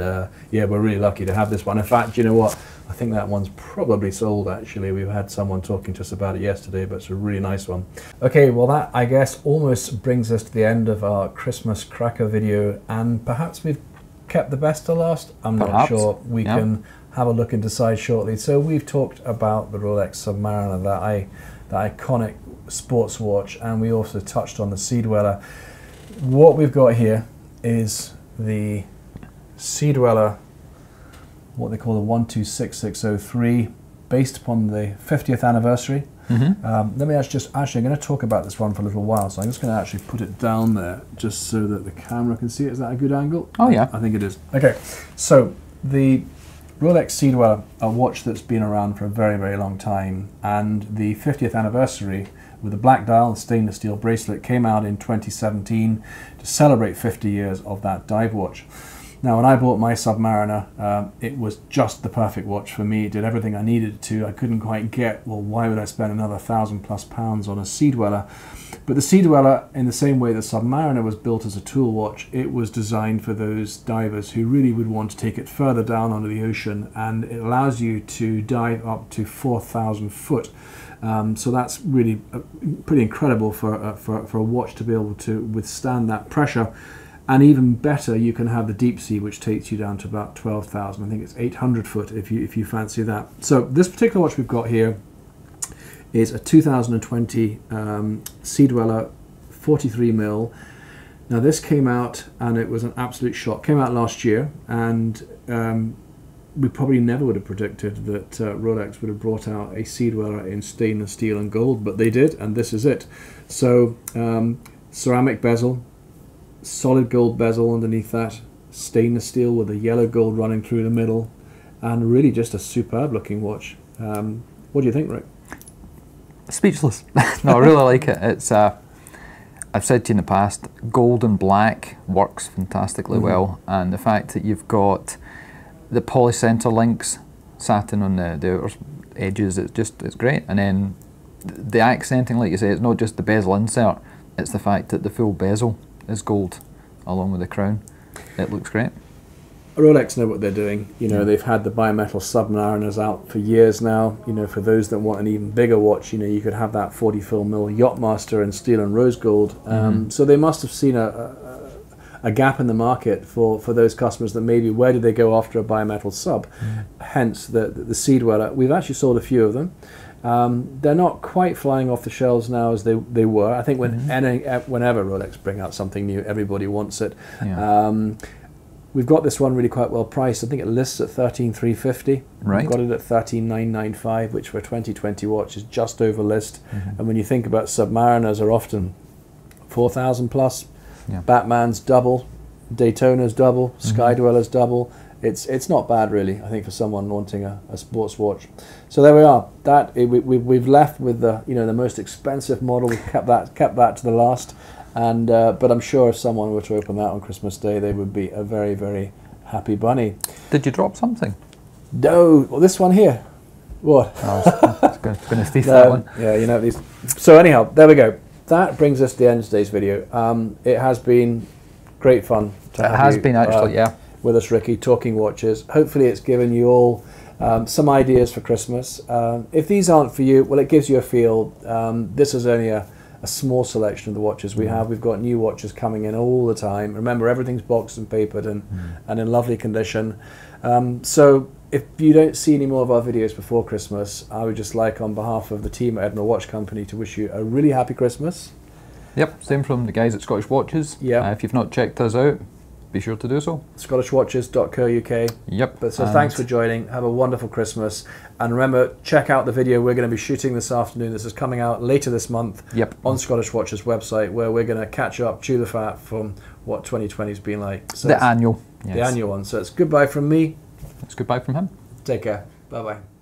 yeah, we're really lucky to have this one. In fact, you know what? I think that one's probably sold, actually. We've had someone talking to us about it yesterday, but it's a really nice one. Okay, well that, I guess, almost brings us to the end of our Christmas cracker video, and perhaps we've kept the best to last. I'm not sure. We can have a look and decide shortly. So we've talked about the Rolex Submariner, that iconic sports watch, and we also touched on the Sea Dweller. What we've got here is the Sea Dweller, what they call the 126603, based upon the 50th anniversary. Let me actually, I'm going to talk about this one for a little while, so I'm just going to actually put it down there just so that the camera can see it. Is that a good angle? Oh yeah. I think it is. Okay, so the Rolex Sea Dweller, a watch that's been around for a very, very long time, and the 50th anniversary with the black dial, the stainless steel bracelet, came out in 2017 to celebrate 50 years of that dive watch. Now, when I bought my Submariner, it was just the perfect watch for me. It did everything I needed to. I couldn't quite get, well, why would I spend another £1,000+ on a Sea Dweller? But the Sea Dweller, in the same way the Submariner was built as a tool watch, it was designed for those divers who really would want to take it further down under the ocean, and it allows you to dive up to 4,000 foot. So that's really pretty incredible for a watch to be able to withstand that pressure. And even better, you can have the deep sea, which takes you down to about 12,000. I think it's 800 foot if you fancy that. So this particular watch we've got here is a 2020 Sea Dweller 43mm. Now this came out and it was an absolute shock. Came out last year, and we probably never would have predicted that Rolex would have brought out a Sea Dweller in stainless steel and gold, but they did, and this is it. So ceramic bezel, solid gold bezel underneath that, stainless steel with a yellow gold running through the middle, and really just a superb looking watch. What do you think, Rick? Speechless. No, I really like it. It's I've said to you in the past, gold and black works fantastically well, and the fact that you've got the polycenter links satin on the outer edges, it's great. And then the accenting, like you say, it's not just the bezel insert, it's the fact that the full bezel is gold along with the crown. It looks great. Rolex know what they're doing. You know, they've had the bimetal Submariners out for years now. You know, for those that want an even bigger watch, you know, you could have that 44mm Yachtmaster in steel and rose gold. So they must have seen a gap in the market for those customers that maybe, where do they go after a bimetal sub? Hence the Sea Dweller. We've actually sold a few of them. They're not quite flying off the shelves now as they were. I think whenever Rolex bring out something new, everybody wants it. We've got this one really quite well priced. I think it lists at 13,350. Right. We've got it at 13,995, which for a 2020 watch is just over list. And when you think about Submariners are often 4,000 plus. Batman's double, Daytona's double, Sky Dweller's double. It's not bad really, I think, for someone wanting a sports watch. So there we are. We've left with the the most expensive model. We've kept that to the last. And but I'm sure if someone were to open that on Christmas Day, they would be a very, very happy bunny. Did you drop something? No, well, this one here. What? I was going to thief that one. Yeah, you know these. So anyhow, there we go. That brings us to the end of today's video. It has been great fun to have you, with us, Rikki, talking watches. Hopefully it's given you all some ideas for Christmas. If these aren't for you, well, it gives you a feel. This is only a small selection of the watches we have. We've got new watches coming in all the time. Remember, everything's boxed and papered and in lovely condition. So if you don't see any more of our videos before Christmas, I would just like, on behalf of the team at Admiral Watch Company, to wish you a really happy Christmas. Yep, same from the guys at Scottish Watches. Yeah. If you've not checked us out, be sure to do so. ScottishWatches.co.uk. Yep. But so thanks for joining. Have a wonderful Christmas. And remember, check out the video we're going to be shooting this afternoon. This is coming out later this month on Scottish Watches website, where we're going to catch up, chew the fat from what 2020 has been like. So the annual. The annual one. So it's goodbye from me. It's goodbye from him. Take care. Bye-bye.